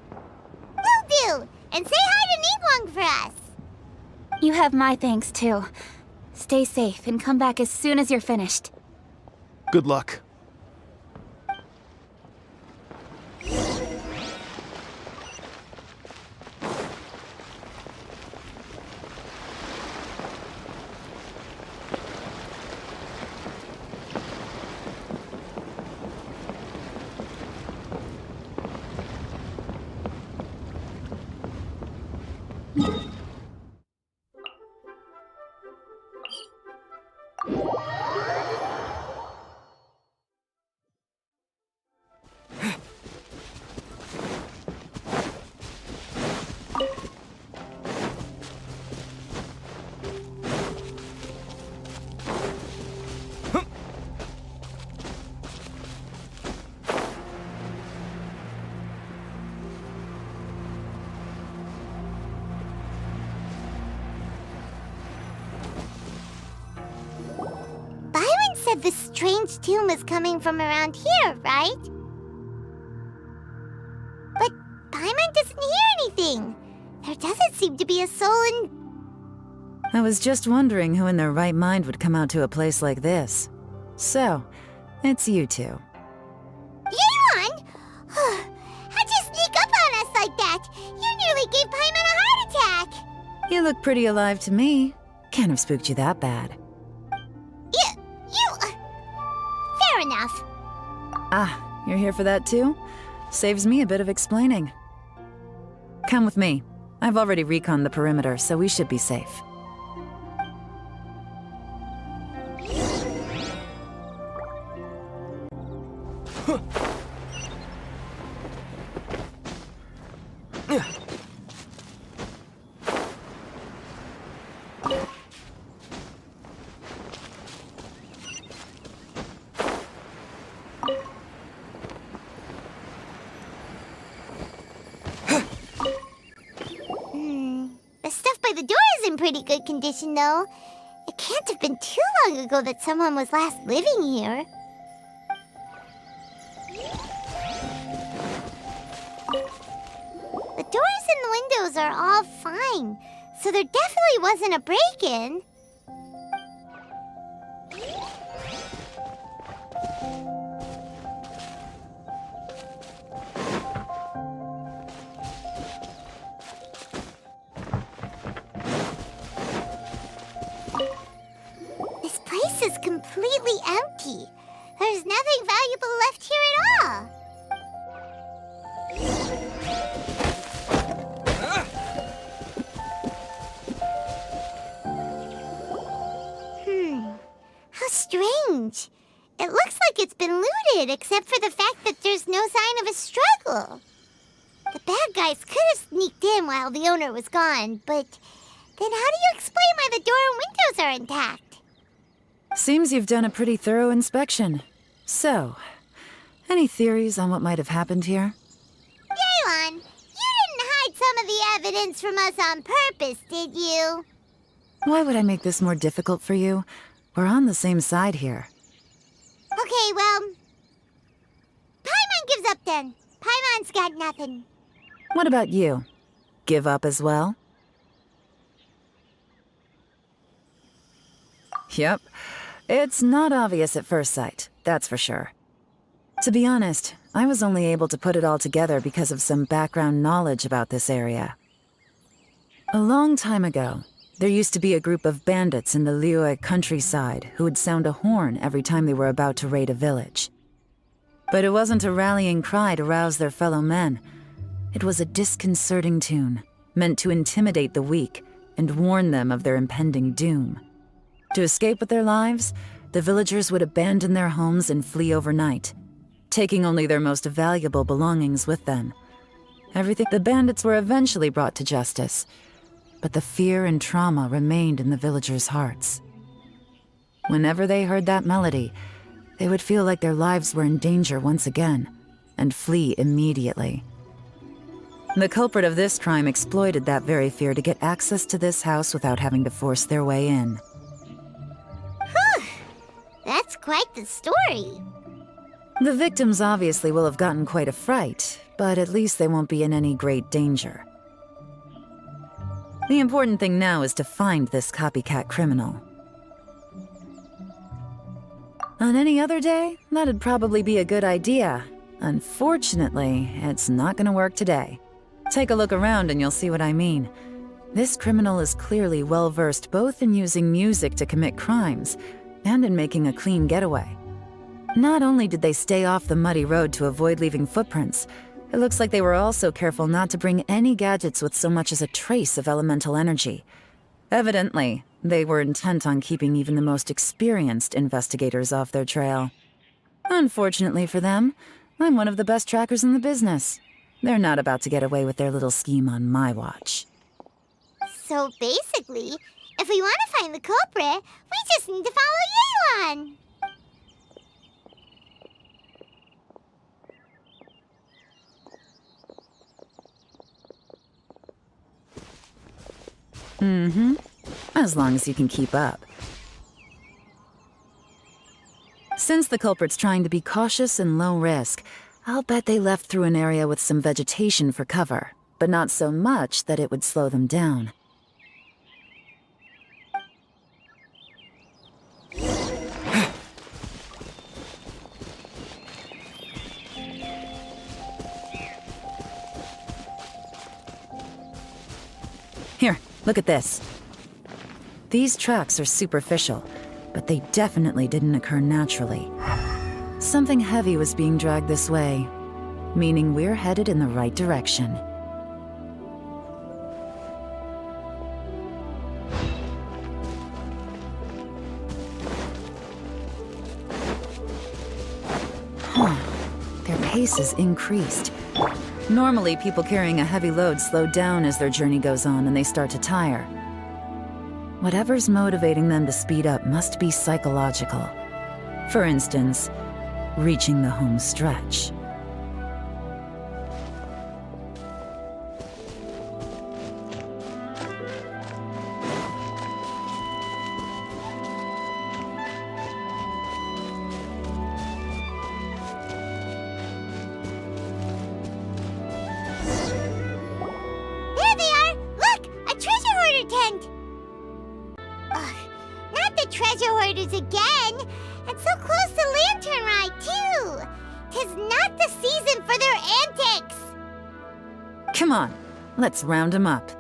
Will do! And say hi to Ningguang for us! you have my thanks too. Stay safe and come back as soon as you're finished. Good luck. said this strange tune was coming from around here, right? But Paimon doesn't hear anything. There doesn't seem to be a soul in... I was just wondering who in their right mind would come out to a place like this. So, it's you two. Yeon! How'd you sneak up on us like that? You nearly gave Paimon a heart attack! You look pretty alive to me. Can't have spooked you that bad. Fair enough. Ah, you're here for that too? Saves me a bit of explaining. Come with me. I've already reconned the perimeter, so we should be safe. The stuff by the door is in pretty good condition, though. It can't have been too long ago that someone was last living here. The doors and the windows are all fine, so there definitely wasn't a break-in. This place is completely empty. There's nothing valuable left here at all. How strange. It looks like it's been looted, except for the fact that there's no sign of a struggle. The bad guys could have sneaked in while the owner was gone, but then how do you explain why the door and windows are intact? Seems you've done a pretty thorough inspection. So, any theories on what might have happened here? Yeon, you didn't hide some of the evidence from us on purpose, did you? Why would I make this more difficult for you? We're on the same side here. Okay, well... Paimon gives up then. Paimon's got nothing. What about you? Give up as well? Yep. It's not obvious at first sight, that's for sure. To be honest, I was only able to put it all together because of some background knowledge about this area. A long time ago, there used to be a group of bandits in the Liyue countryside who would sound a horn every time they were about to raid a village. But it wasn't a rallying cry to rouse their fellow men. It was a disconcerting tune, meant to intimidate the weak and warn them of their impending doom. To escape with their lives, the villagers would abandon their homes and flee overnight, taking only their most valuable belongings with them. The bandits were eventually brought to justice, but the fear and trauma remained in the villagers' hearts. Whenever they heard that melody, they would feel like their lives were in danger once again, and flee immediately. The culprit of this crime exploited that very fear to get access to this house without having to force their way in. Whew! That's quite the story. The victims obviously will have gotten quite a fright, but at least they won't be in any great danger. The important thing now is to find this copycat criminal. On any other day, that'd probably be a good idea. Unfortunately, it's not gonna work today. Take a look around and you'll see what I mean. This criminal is clearly well-versed both in using music to commit crimes and in making a clean getaway. Not only did they stay off the muddy road to avoid leaving footprints, it looks like they were also careful not to bring any gadgets with so much as a trace of elemental energy. Evidently, they were intent on keeping even the most experienced investigators off their trail. Unfortunately for them, I'm one of the best trackers in the business. They're not about to get away with their little scheme on my watch. So basically, if we want to find the culprit, we just need to follow Yeon. Mm-hmm. As long as you can keep up. Since the culprit's trying to be cautious and low risk, I'll bet they left through an area with some vegetation for cover, but not so much that it would slow them down. Here, look at this. These tracks are superficial, but they definitely didn't occur naturally. Something heavy was being dragged this way, meaning we're headed in the right direction. Huh. Their pace has increased. Normally, people carrying a heavy load slow down as their journey goes on and they start to tire. Whatever's motivating them to speed up must be psychological. For instance, reaching the home stretch. There they are! Look! A treasure hoarder tent! Ugh, not the treasure hoarders again! And so close to Lantern Ride, too! 'Tis not the season for their antics! Come on, let's round them up.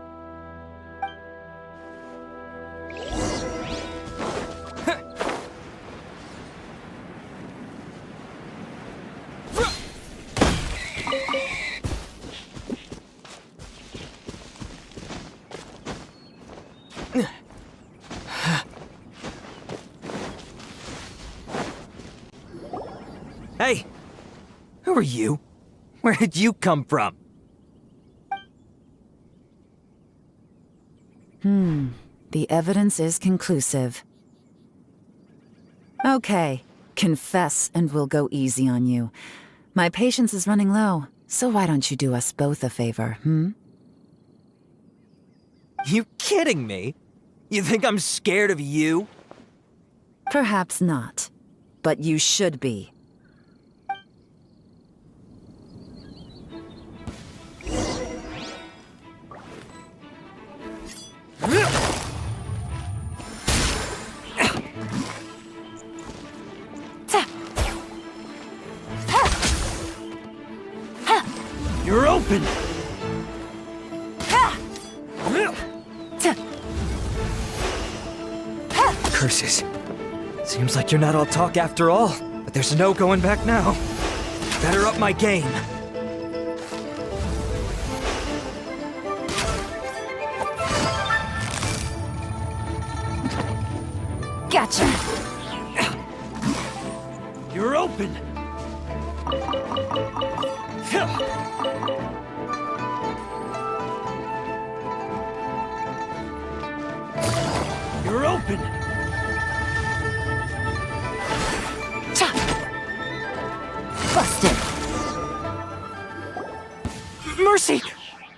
Hey! Who are you? Where did you come from? The evidence is conclusive. Okay, confess and we'll go easy on you. My patience is running low, so why don't you do us both a favor, You kidding me? You think I'm scared of you? Perhaps not, but you should be. You're open! Curses. Seems like you're not all talk after all, but there's no going back now. Better up my game. Gotcha! You're open! You're open! Busted! Mercy!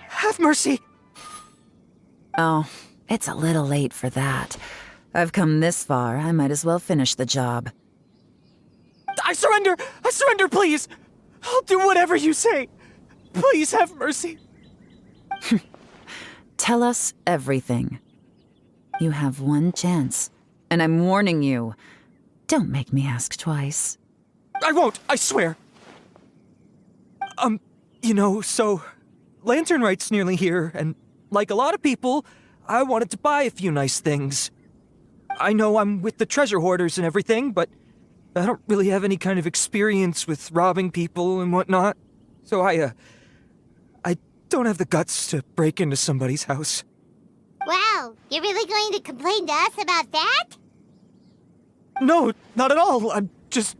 Have mercy! Oh, it's a little late for that. I've come this far, I might as well finish the job. I surrender! I surrender, please! I'll do whatever you say! Please have mercy! Tell us everything. You have one chance, and I'm warning you. Don't make me ask twice. I won't, I swear! So, Lantern Right's nearly here, and like a lot of people, I wanted to buy a few nice things. I know I'm with the treasure hoarders and everything, but I don't really have any kind of experience with robbing people and whatnot. So I don't have the guts to break into somebody's house. Wow, you're really going to complain to us about that? No, not at all. I'm just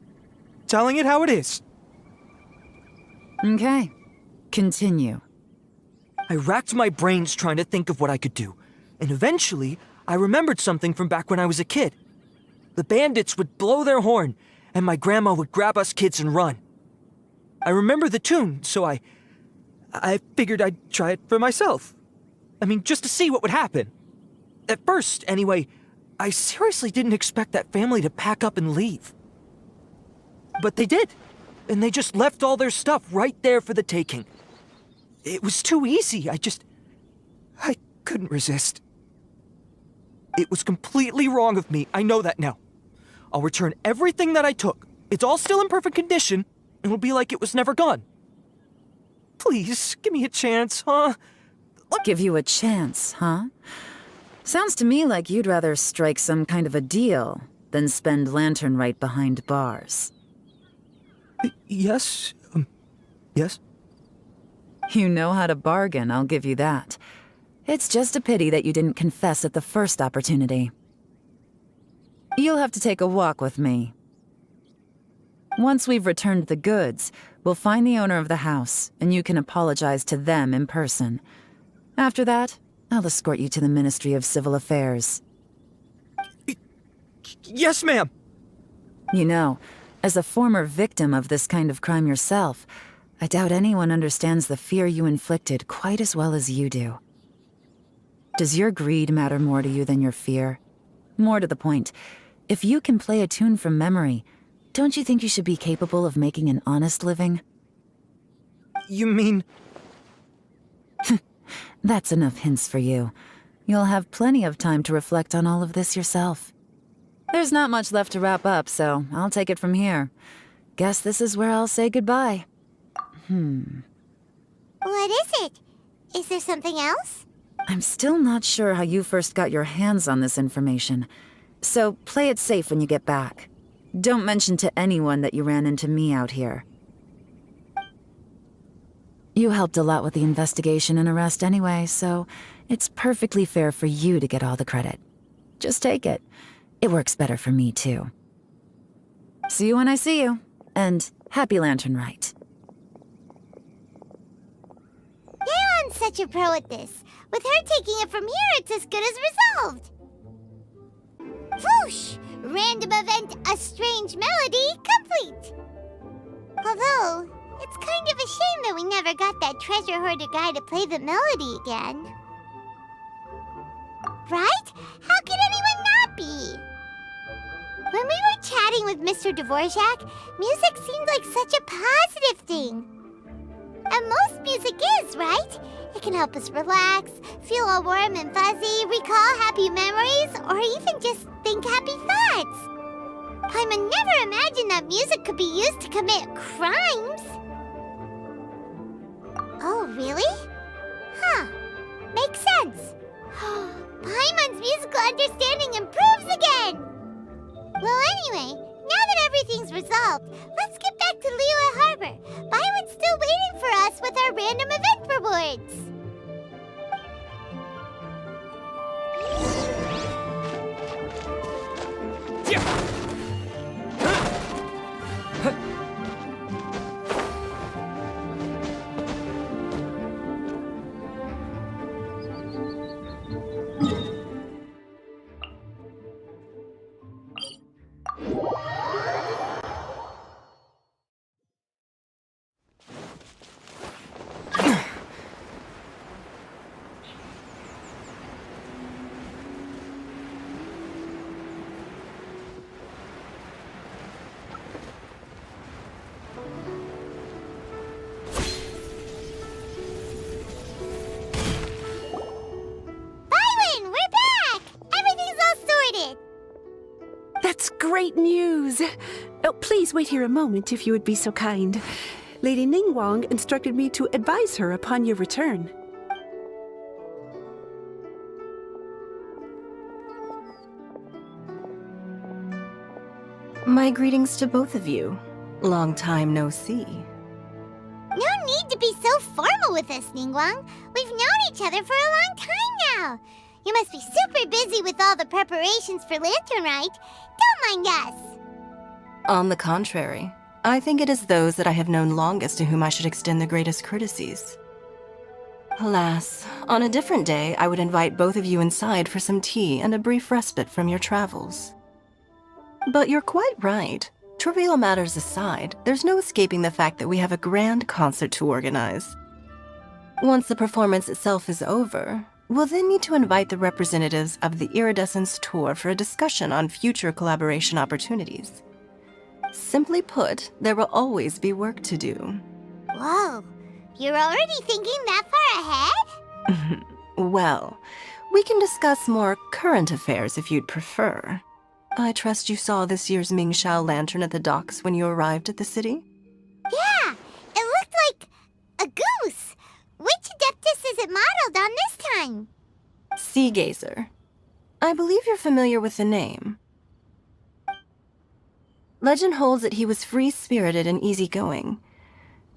telling it how it is. Okay, continue. I racked my brains trying to think of what I could do, and eventually I remembered something from back when I was a kid. The bandits would blow their horn, and my grandma would grab us kids and run. I remember the tune, so I figured I'd try it for myself. I mean, just to see what would happen. At first, anyway, I seriously didn't expect that family to pack up and leave. But they did. And they just left all their stuff right there for the taking. It was too easy. I couldn't resist. It was completely wrong of me. I know that now. I'll return everything that I took. It's all still in perfect condition. It'll be like it was never gone. Please, give me a chance, huh? Give you a chance, huh? Sounds to me like you'd rather strike some kind of a deal than spend lantern right behind bars. Yes? Yes? You know how to bargain, I'll give you that. It's just a pity that you didn't confess at the first opportunity. You'll have to take a walk with me. Once we've returned the goods, we'll find the owner of the house, and you can apologize to them in person. After that, I'll escort you to the Ministry of Civil Affairs. Yes, ma'am! You know, as a former victim of this kind of crime yourself, I doubt anyone understands the fear you inflicted quite as well as you do. Does your greed matter more to you than your fear? More to the point, if you can play a tune from memory, don't you think you should be capable of making an honest living? You mean... That's enough hints for you. You'll have plenty of time to reflect on all of this yourself. There's not much left to wrap up, so I'll take it from here. Guess this is where I'll say goodbye. What is it? Is there something else? I'm still not sure how you first got your hands on this information, so play it safe when you get back. Don't mention to anyone that you ran into me out here. You helped a lot with the investigation and arrest anyway, so it's perfectly fair for you to get all the credit. Just take it. It works better for me, too. See you when I see you, and happy Lantern Rite. Yeon's such a pro at this. With her taking it from here, it's as good as resolved. Whoosh! Random event, a strange melody, complete! Although, it's kind of a shame that we never got that treasure hoarder guy to play the melody again. Right? How could anyone not be? When we were chatting with Mr. Dvorak, music seemed like such a positive thing. And most music is, right? It can help us relax, feel all warm and fuzzy, recall happy memories, or even just think happy thoughts. Paimon never imagined that music could be used to commit crimes. Oh, really? Huh. Makes sense. Paimon's musical understanding improves again! Well, anyway, now that everything's resolved, let's get back to Liyue Harbor. Byron's still waiting for us with our random event rewards. Great news! Oh, please wait here a moment if you would be so kind. Lady Ningguang instructed me to advise her upon your return. My greetings to both of you. Long time no see. No need to be so formal with us, Ningguang. We've known each other for a long time now. You must be super busy with all the preparations for Lantern Rite. Don't mind us. On the contrary, I think it is those that I have known longest to whom I should extend the greatest courtesies. Alas, on a different day, I would invite both of you inside for some tea and a brief respite from your travels. But you're quite right. Trivial matters aside, there's no escaping the fact that we have a grand concert to organize. Once the performance itself is over, we'll then need to invite the representatives of the Iridescence Tour for a discussion on future collaboration opportunities. Simply put, there will always be work to do. Whoa, you're already thinking that far ahead? Well, we can discuss more current affairs if you'd prefer. I trust you saw this year's Mingxiao lantern at the docks when you arrived at the city? Yeah, it looked like a goose. Which Adeptus is it modeled on this time? Sea Gazer. I believe you're familiar with the name. Legend holds that he was free-spirited and easygoing.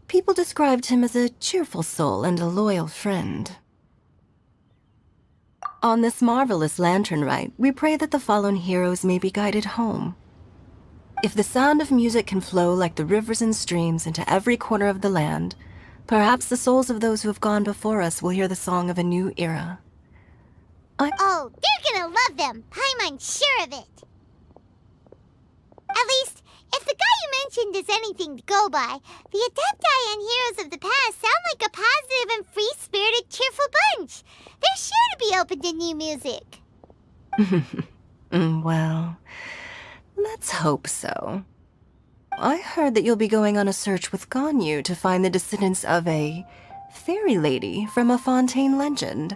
People described him as a cheerful soul and a loyal friend. On this marvelous lantern rite, we pray that the fallen heroes may be guided home. If the sound of music can flow like the rivers and streams into every corner of the land, perhaps the souls of those who have gone before us will hear the song of a new era. Oh, they're gonna love them. Paimon's sure of it. At least, if the guy you mentioned is anything to go by, the Adepti and heroes of the past sound like a positive and free-spirited, cheerful bunch. They're sure to be open to new music. Well, let's hope so. I heard that you'll be going on a search with Ganyu to find the descendants of a fairy lady from a Fontaine legend.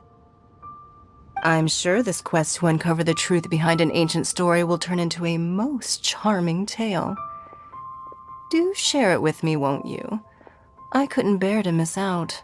I'm sure this quest to uncover the truth behind an ancient story will turn into a most charming tale. Do share it with me, won't you? I couldn't bear to miss out.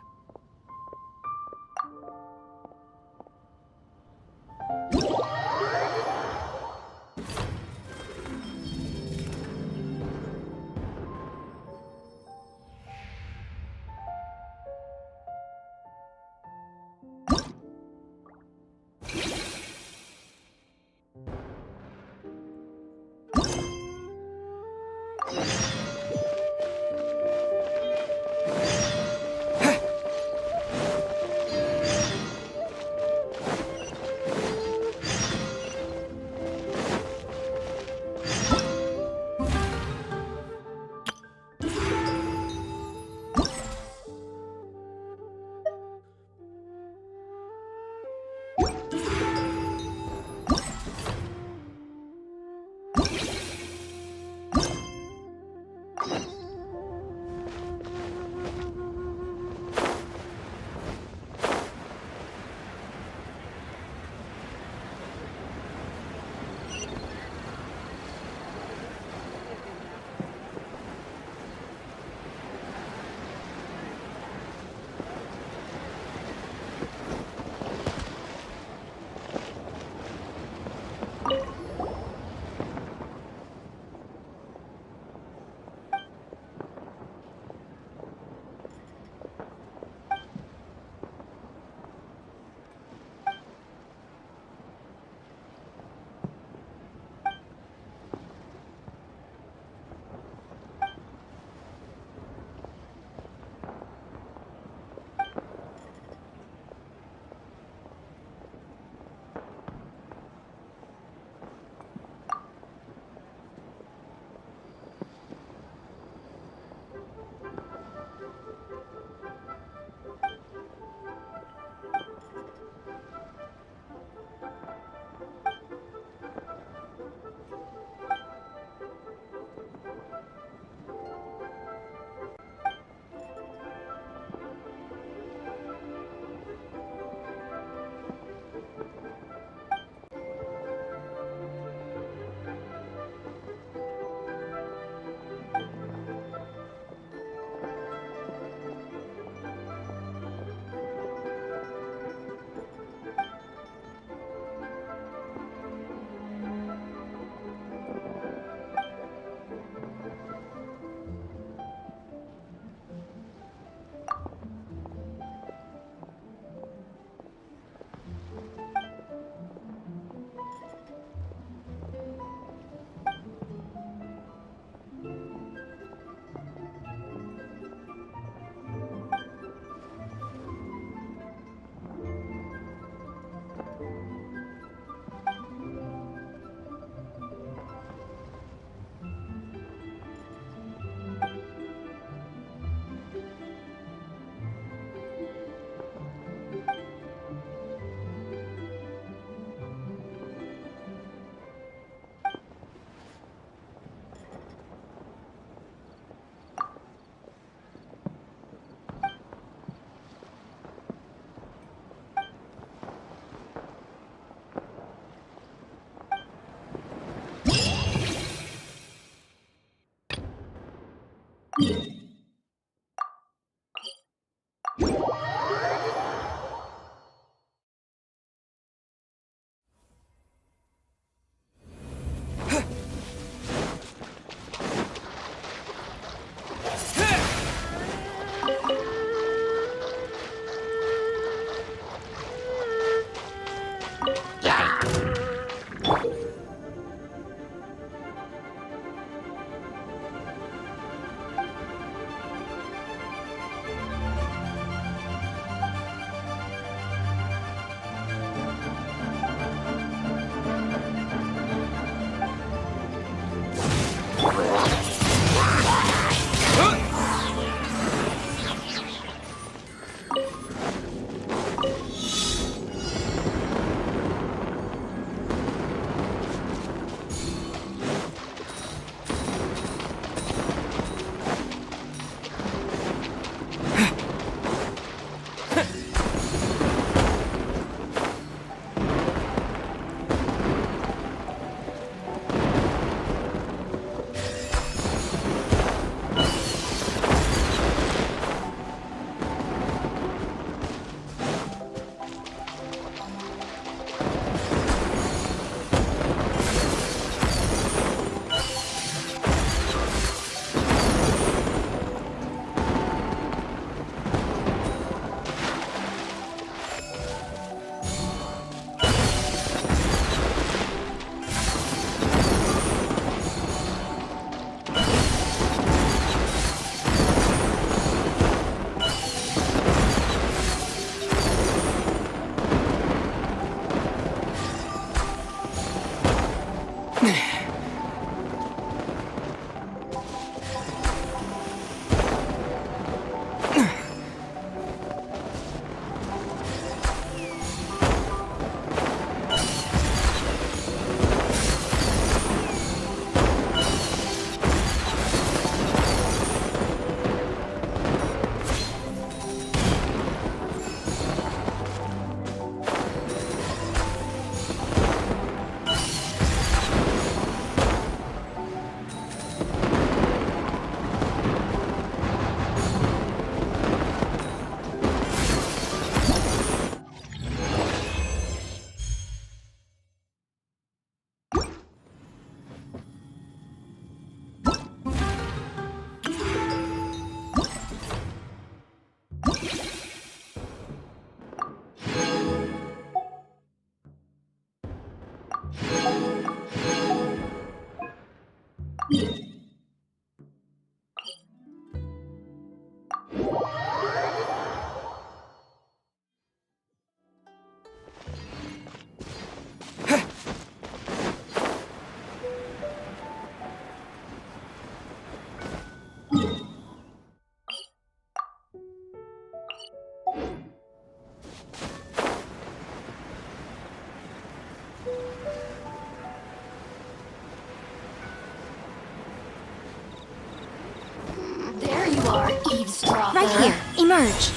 There you are, eavesdropper. Right here. Emerge.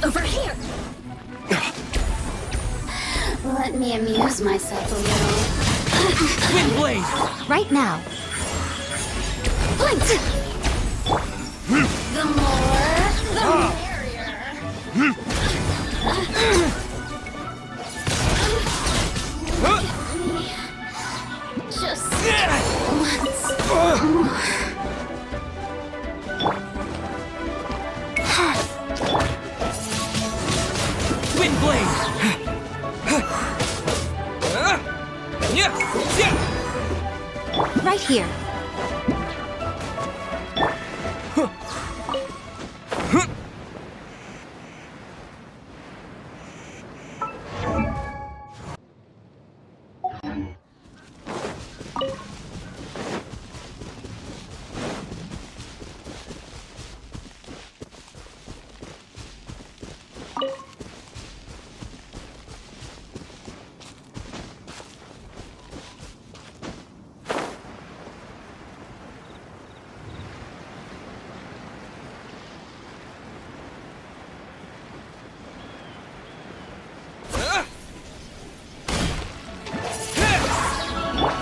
Over here. Let me amuse myself a little. Twin blade! Right now. Blink! The more, the merrier. Just once more. Twin blade! Right here.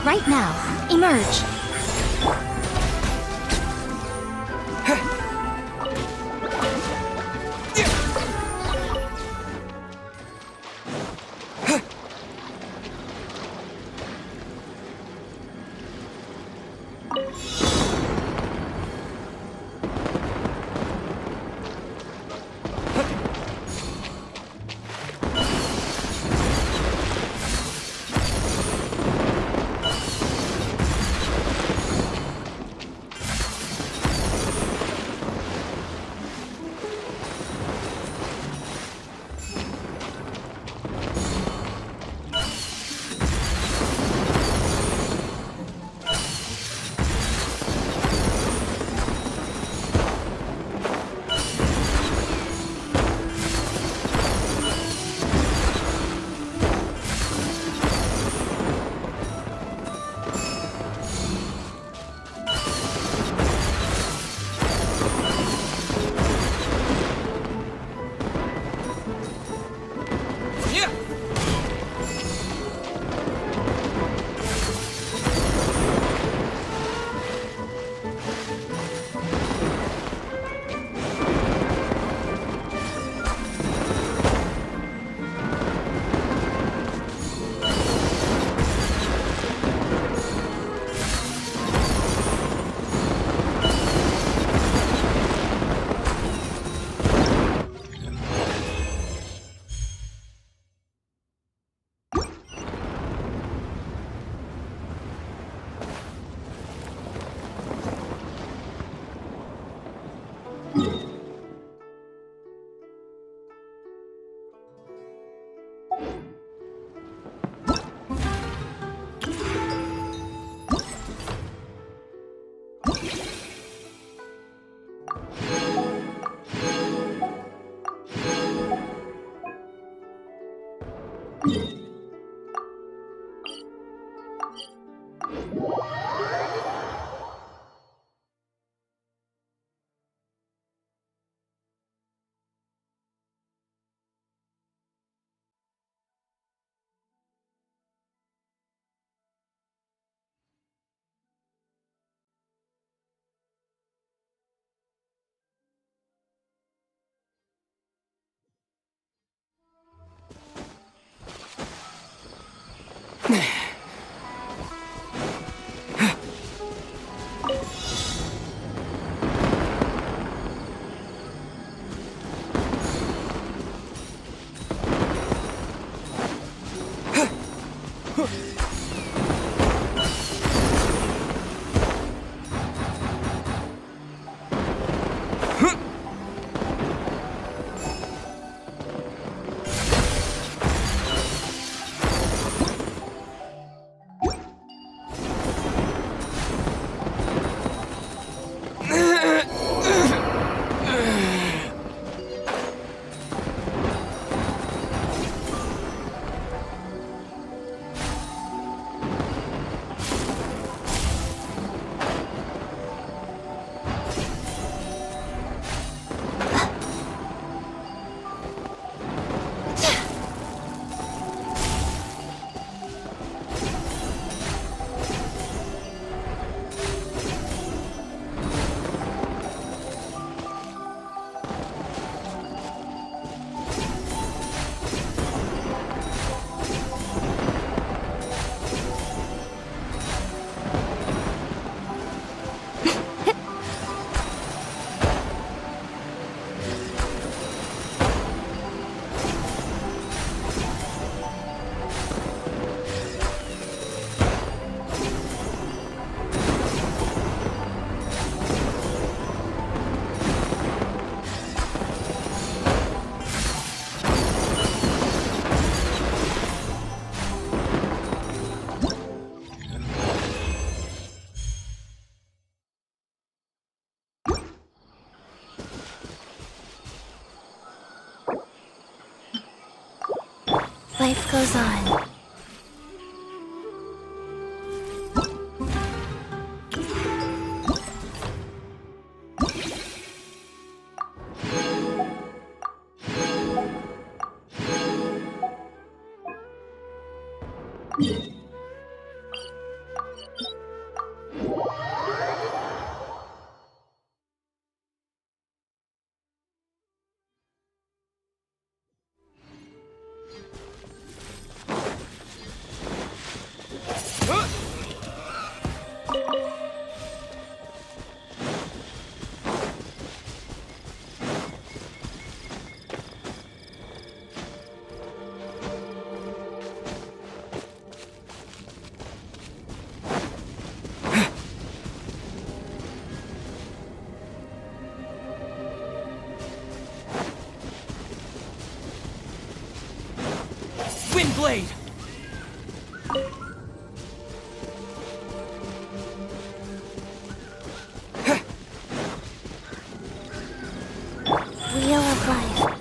Right now. Emerge. Life goes on. Blade! Wheel of Life.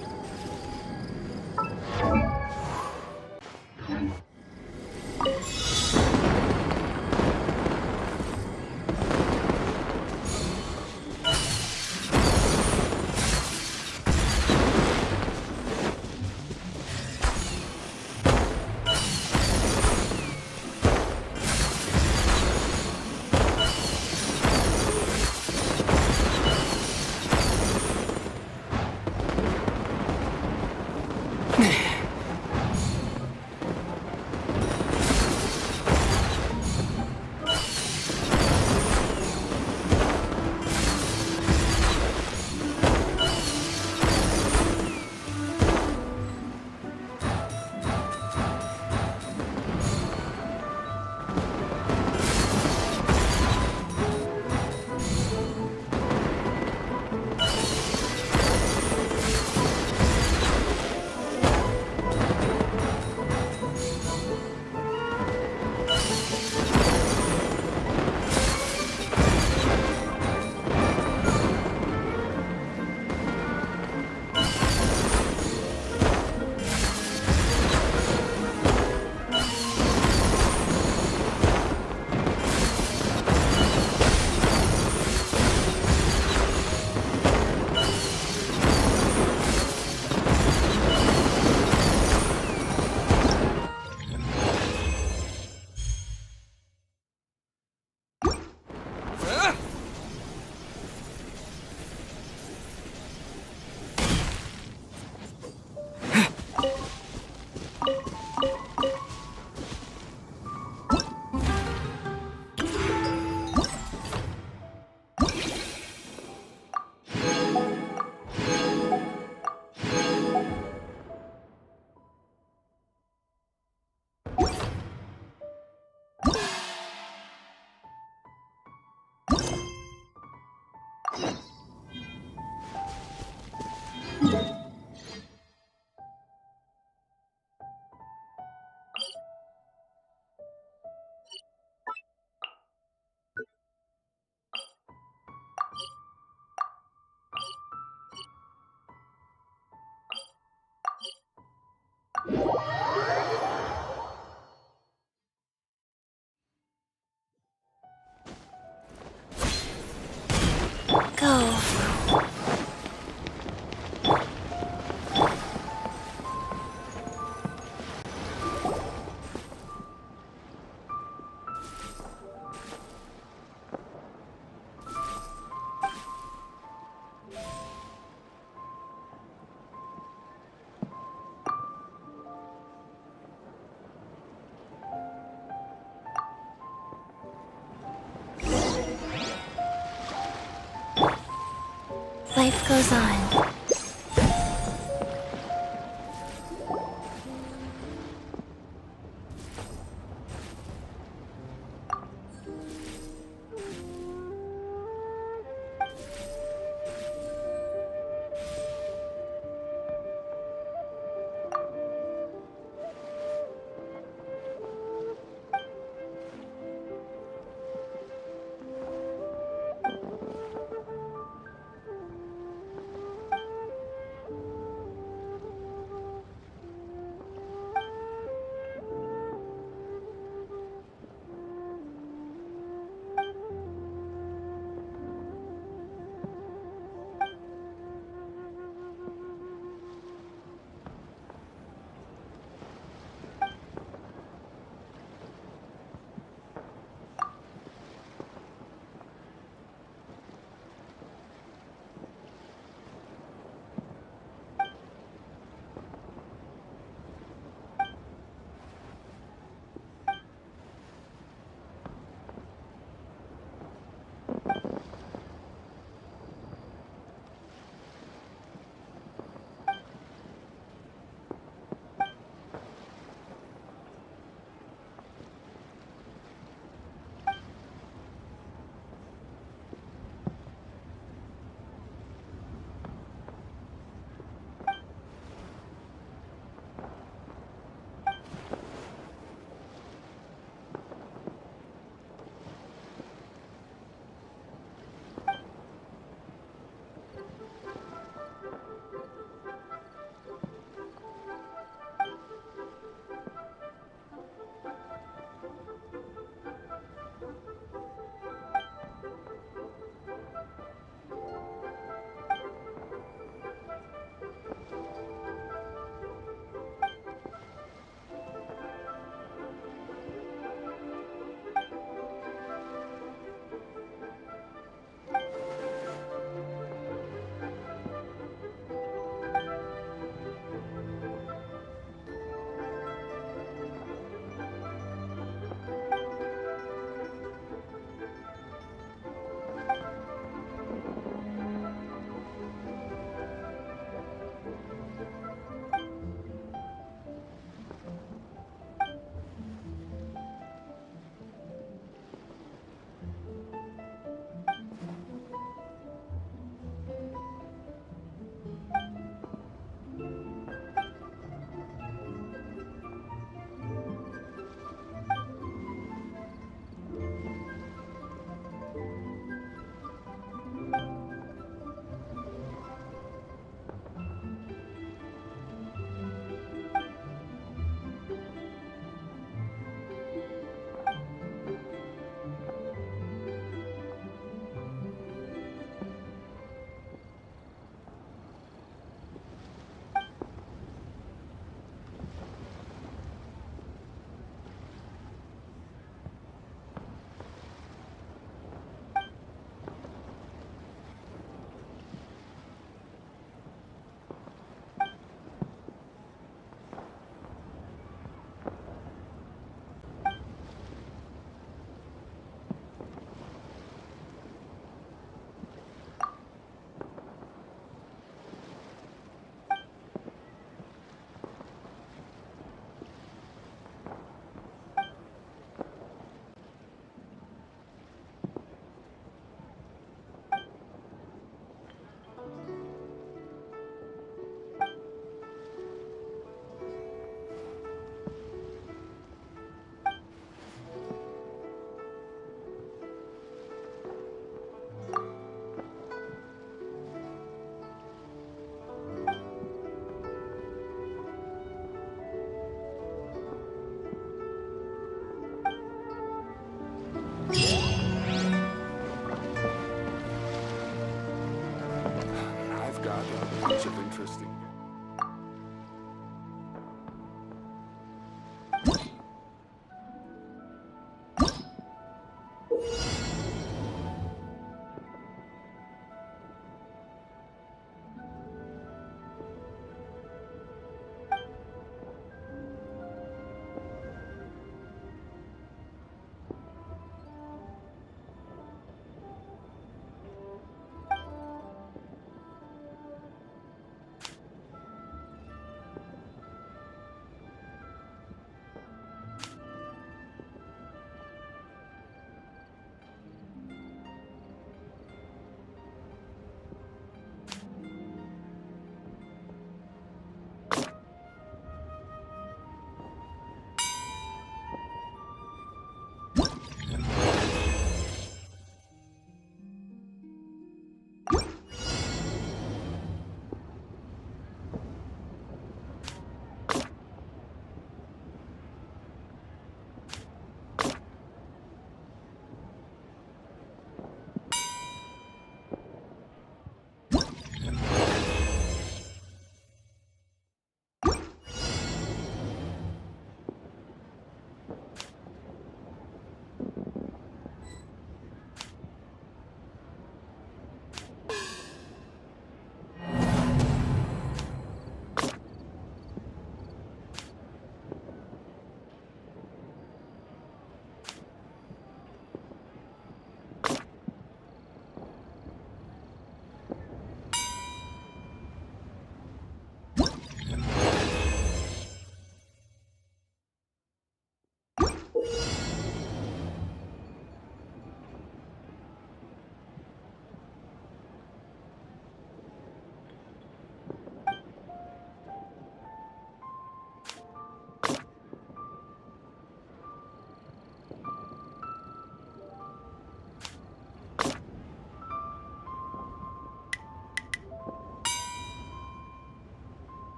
Life goes on.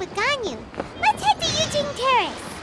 with Ganyu. Let's head to Eugene Terrace.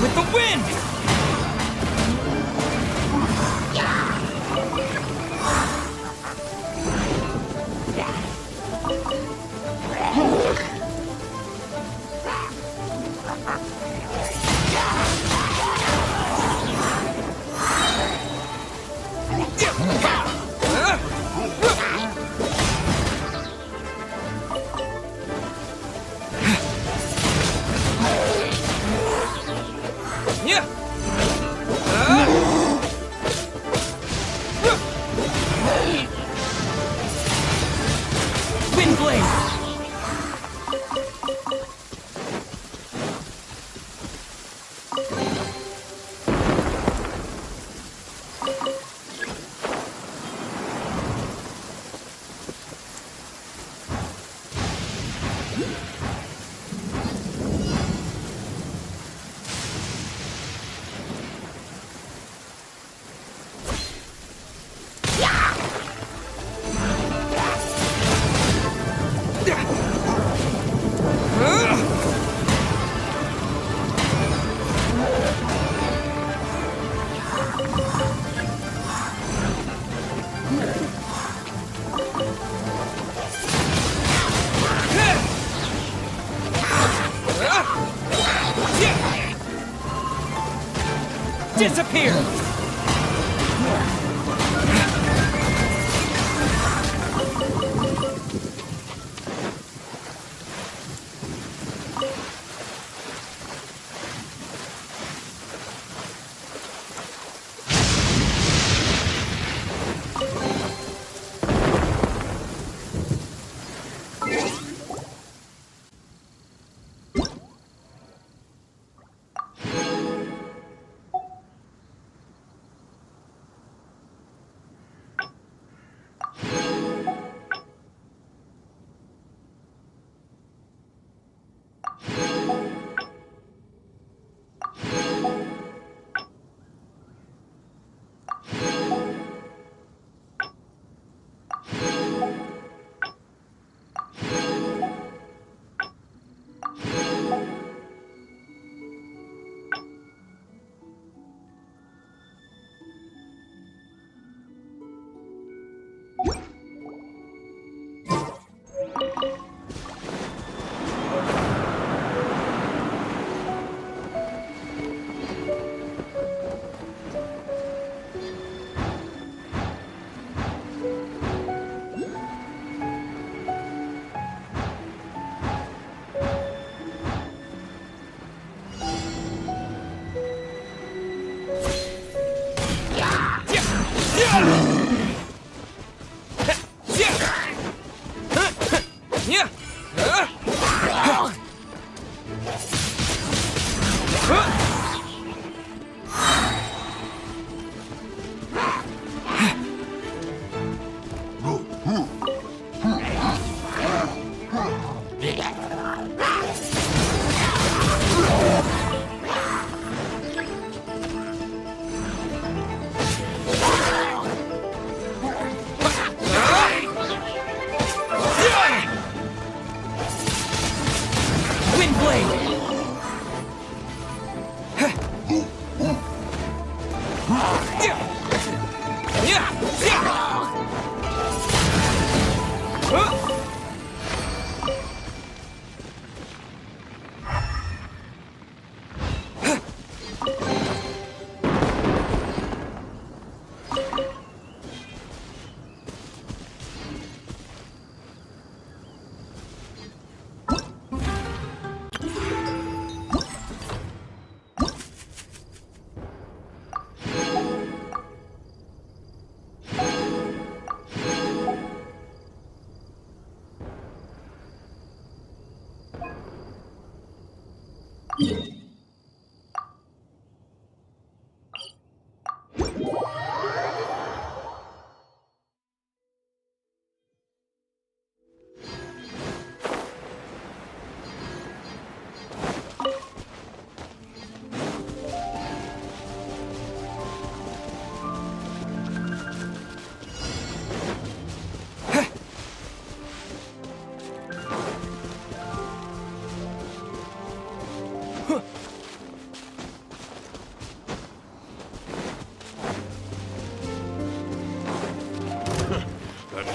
With the wind! Disappear!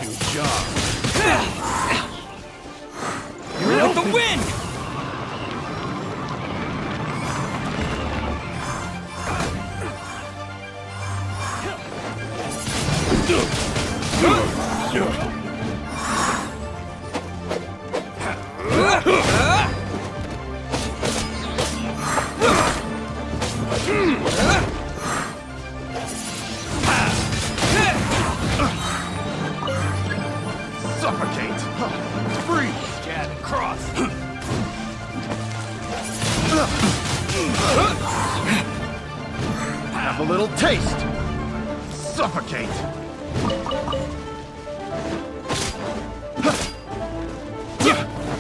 Good job. You're with the wind! Suffocate! Freeze! Jab and cross! Have a little taste! Suffocate!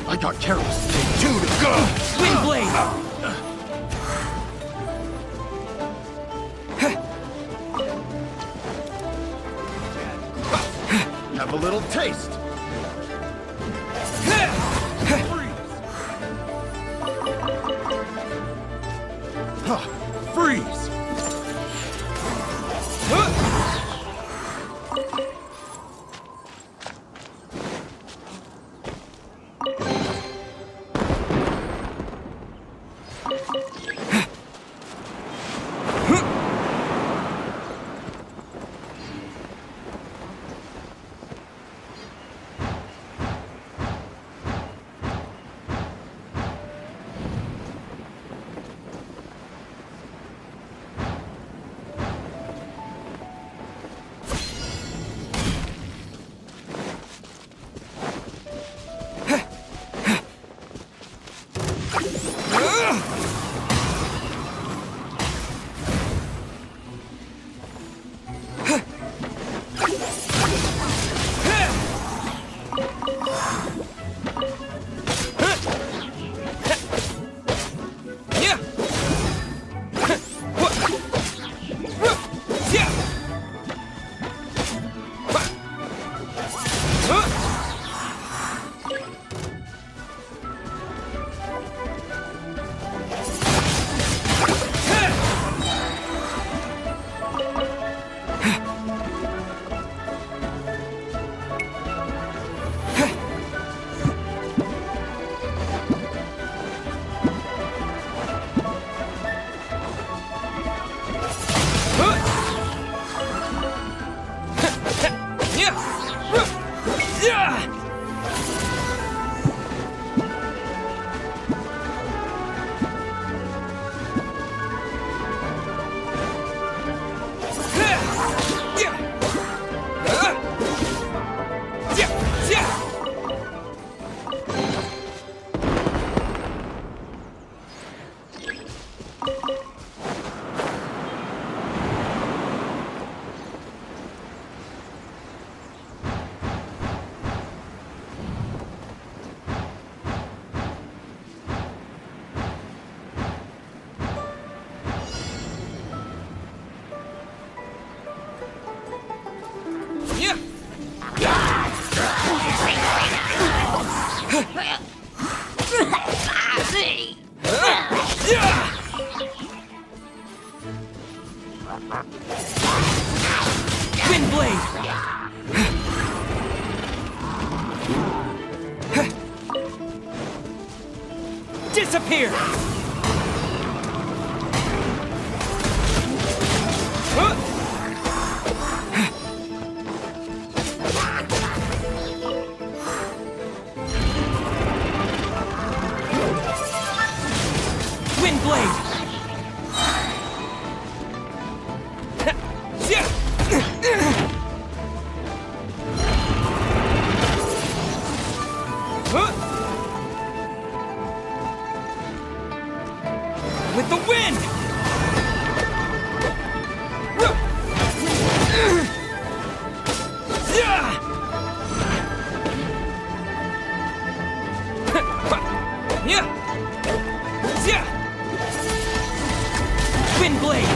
I got careless. Take two to go! Wind blade! Have a little taste! Freeze! Wind blade! Disappear! Wind blade! With the wind! Wind blade!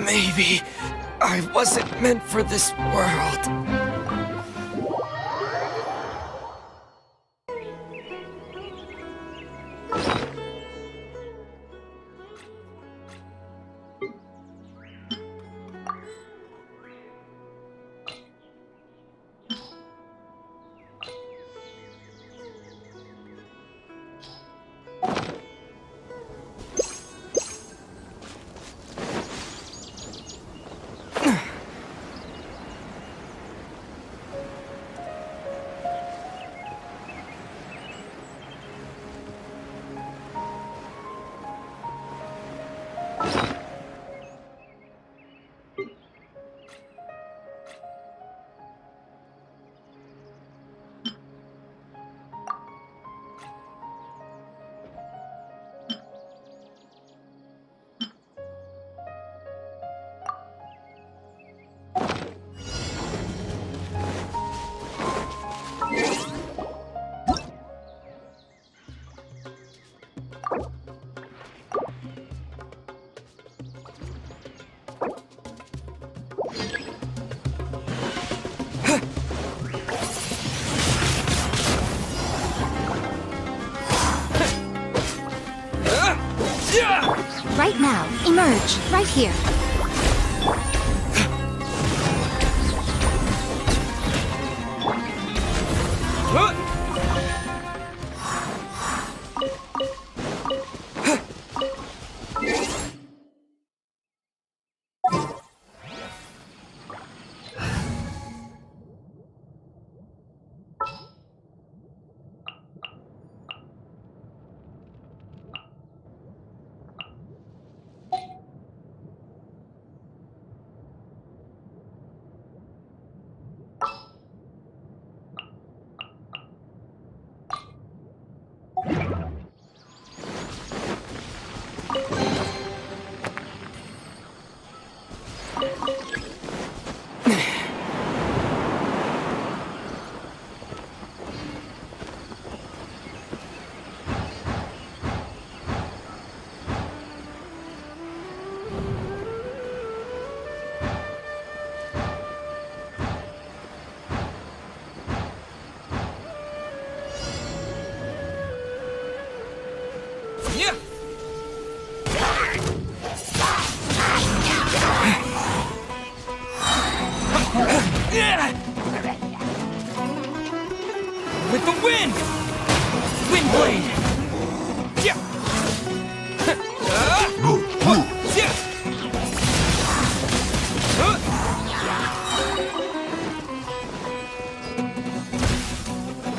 Maybe I wasn't meant for this world. Right now, emerge, right here. Wind! Windblade! Yeah!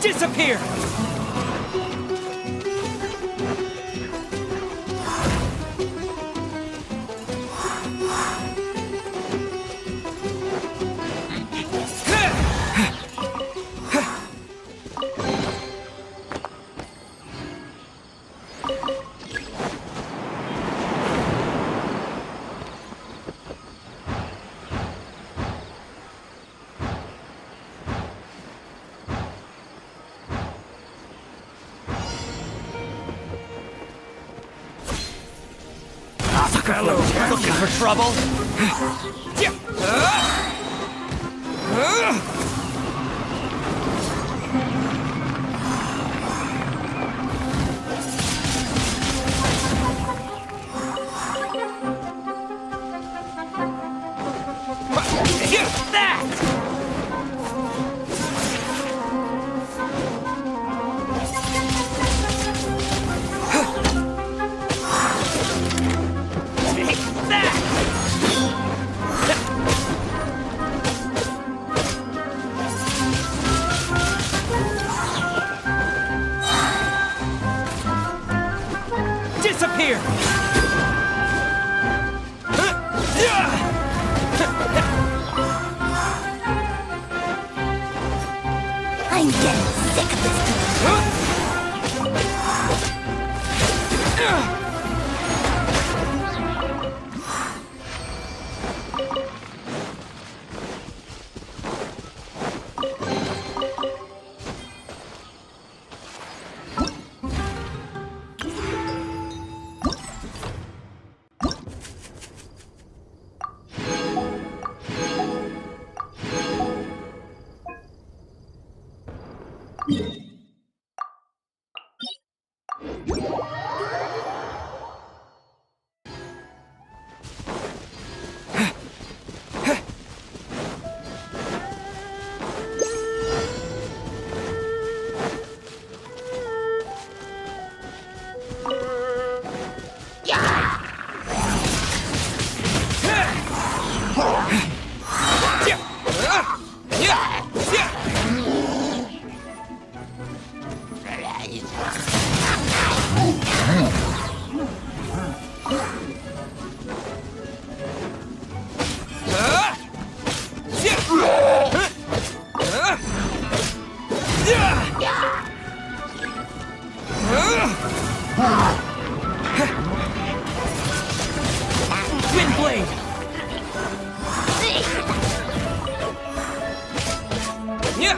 Disappear! Hello, looking for trouble? Disappear! I'm getting sick of this. Windblade! Yeah!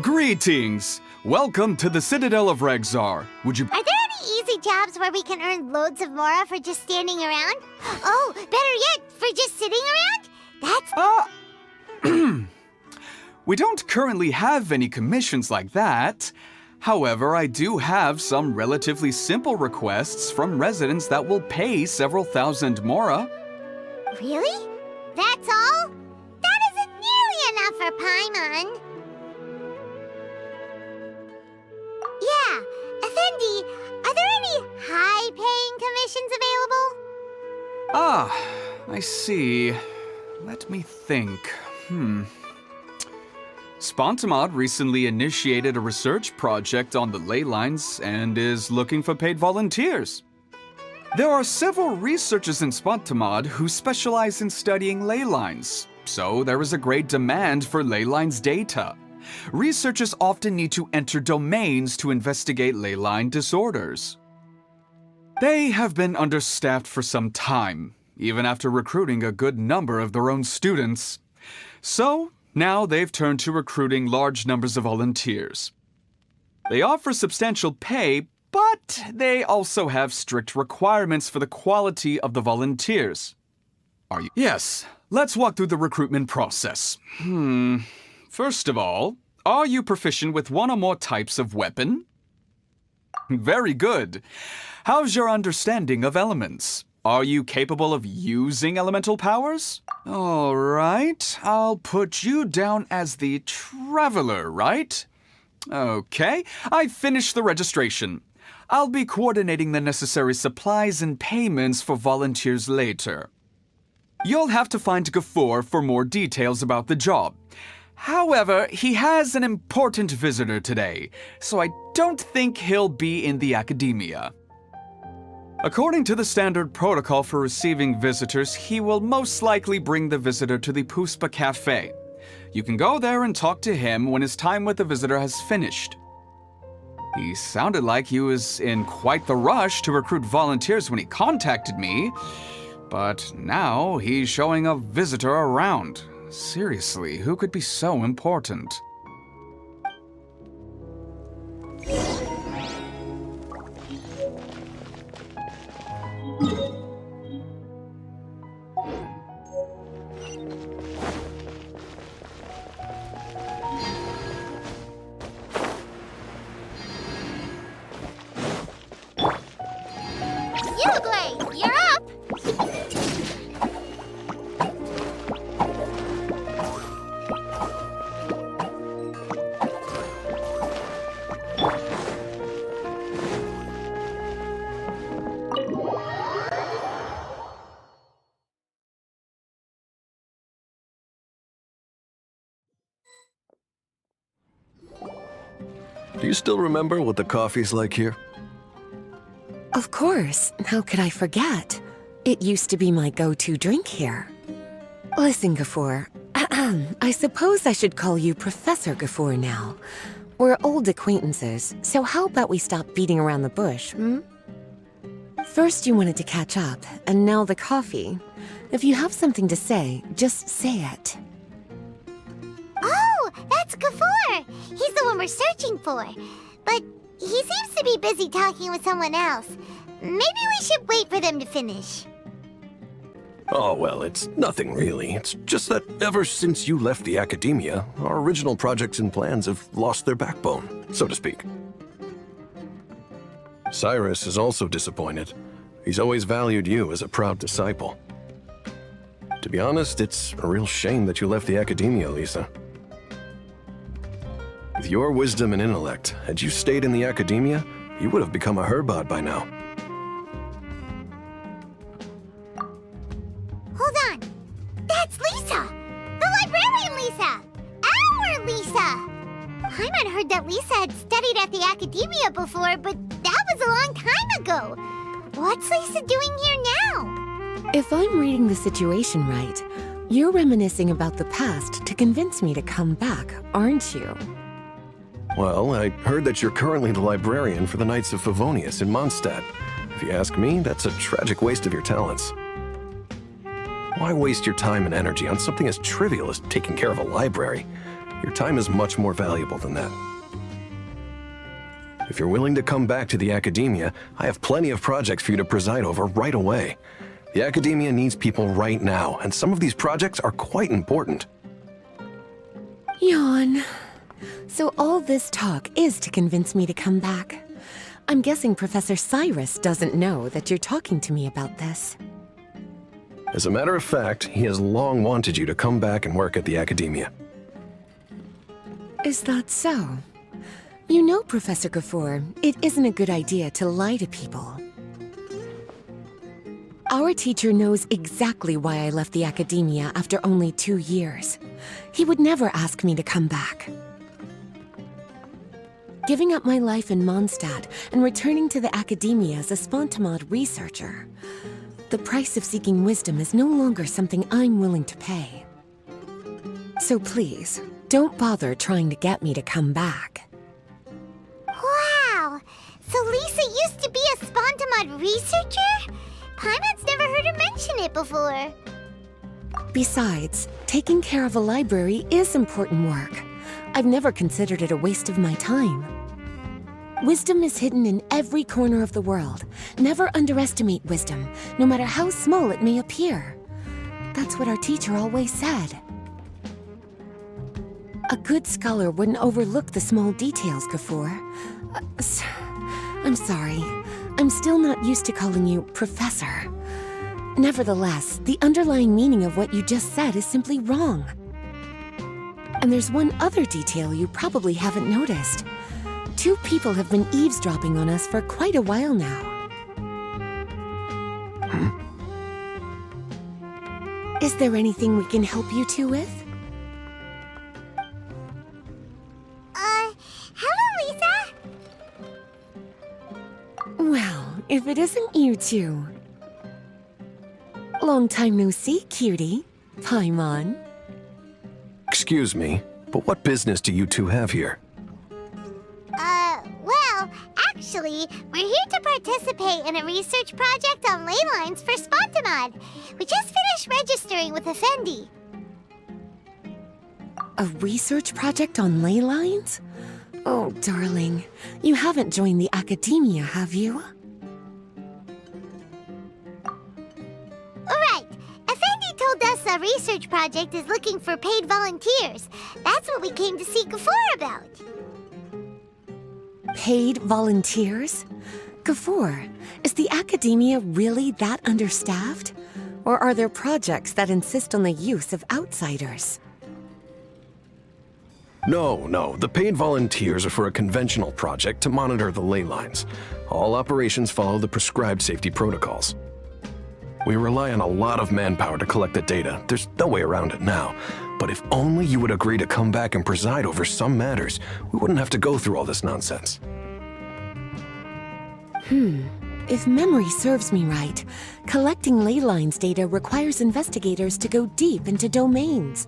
Greetings! Welcome to the Citadel of Regzar. Would you— Are there any easy jobs where we can earn loads of Mora for just standing around? Oh, better yet, for just sitting around? That's... We don't currently have any commissions like that. However, I do have some relatively simple requests from residents that will pay several thousand Mora. Really? That's all? That isn't nearly enough for Paimon. Yeah, Effendi, are there any high-paying commissions available? Ah, I see. Let me think. Spontamod recently initiated a research project on the ley lines and is looking for paid volunteers. There are several researchers in Spontamod who specialize in studying ley lines, so there is a great demand for ley lines data. Researchers often need to enter domains to investigate ley line disorders. They have been understaffed for some time, even after recruiting a good number of their own students. So, now they've turned to recruiting large numbers of volunteers. They offer substantial pay, but they also have strict requirements for the quality of the volunteers. Are you— Yes, let's walk through the recruitment process. First of all, are you proficient with one or more types of weapon? Very good. How's your understanding of elements? Are you capable of using elemental powers? All right, I'll put you down as the Traveler, right? Okay, I've finished the registration. I'll be coordinating the necessary supplies and payments for volunteers later. You'll have to find Gafoor for more details about the job. However, he has an important visitor today, so I don't think he'll be in the academia. According to the standard protocol for receiving visitors, he will most likely bring the visitor to the Puspa Cafe. You can go there and talk to him when his time with the visitor has finished. He sounded like he was in quite the rush to recruit volunteers when he contacted me, but now he's showing a visitor around. Seriously, who could be so important? Uruguay, you're up! Do you still remember what the coffee's like here? Of course. How could I forget? It used to be my go-to drink here. Listen, Gafoor. I suppose I should call you Professor Gafoor now. We're old acquaintances, so how about we stop beating around the bush, First you wanted to catch up, and now the coffee. If you have something to say, just say it. Oh, that's Gafoor! He's the one we're searching for. But he seems to be busy talking with someone else. Maybe we should wait for them to finish. Oh, well, it's nothing really. It's just that ever since you left the academia, our original projects and plans have lost their backbone, so to speak. Cyrus is also disappointed. He's always valued you as a proud disciple. To be honest, it's a real shame that you left the academia, Lisa. With your wisdom and intellect, had you stayed in the academia, you would have become a herbad by now. Hold on. That's Lisa! The librarian Lisa! Our Lisa! Paimon heard that Lisa had studied at the academia before, but that was a long time ago. What's Lisa doing here now? If I'm reading the situation right, you're reminiscing about the past to convince me to come back, aren't you? Well, I heard that you're currently the librarian for the Knights of Favonius in Mondstadt. If you ask me, that's a tragic waste of your talents. Why waste your time and energy on something as trivial as taking care of a library? Your time is much more valuable than that. If you're willing to come back to the academia, I have plenty of projects for you to preside over right away. The academia needs people right now, and some of these projects are quite important. Yawn. So all this talk is to convince me to come back. I'm guessing Professor Cyrus doesn't know that you're talking to me about this. As a matter of fact, he has long wanted you to come back and work at the academia. Is that so? You know, Professor Gafoor, it isn't a good idea to lie to people. Our teacher knows exactly why I left the academia after only 2 years. He would never ask me to come back. Giving up my life in Mondstadt and returning to the academia as a Spontamod researcher. The price of seeking wisdom is no longer something I'm willing to pay. So please, don't bother trying to get me to come back. Wow! So Lisa used to be a Spontamod researcher? Paimon's never heard her mention it before. Besides, taking care of a library is important work. I've never considered it a waste of my time. Wisdom is hidden in every corner of the world. Never underestimate wisdom, no matter how small it may appear. That's what our teacher always said. A good scholar wouldn't overlook the small details, Gafoor. I'm sorry. I'm still not used to calling you Professor. Nevertheless, the underlying meaning of what you just said is simply wrong. And there's one other detail you probably haven't noticed. 2 people have been eavesdropping on us for quite a while now. Is there anything we can help you two with? Hello, Lisa! Well, if it isn't you two. Long time no see, cutie. Paimon. Excuse me, but what business do you two have here? Well, actually, we're here to participate in a research project on ley lines for Spontamod. We just finished registering with Effendi. A research project on ley lines? Oh, darling, you haven't joined the academia, have you? Alright, Effendi told us a research project is looking for paid volunteers. That's what we came to see Gafoor about. Paid volunteers? Gafoor, is the academia really that understaffed? Or are there projects that insist on the use of outsiders? No. The paid volunteers are for a conventional project to monitor the ley lines. All operations follow the prescribed safety protocols. We rely on a lot of manpower to collect the data. There's no way around it now. But if only you would agree to come back and preside over some matters, we wouldn't have to go through all this nonsense. If memory serves me right, collecting ley lines data requires investigators to go deep into domains,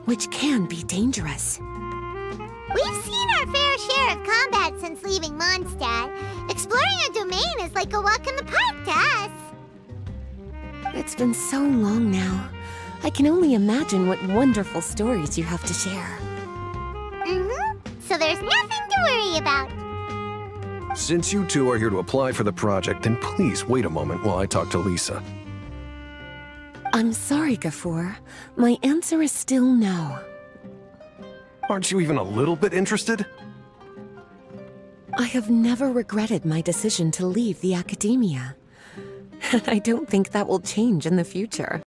which can be dangerous. We've seen our fair share of combat since leaving Mondstadt. Exploring a domain is like a walk in the park to us. It's been so long now. I can only imagine what wonderful stories you have to share. So there's nothing to worry about. Since you two are here to apply for the project, then please wait a moment while I talk to Lisa. I'm sorry, Gafoor. My answer is still no. Aren't you even a little bit interested? I have never regretted my decision to leave the academia. And I don't think that will change in the future.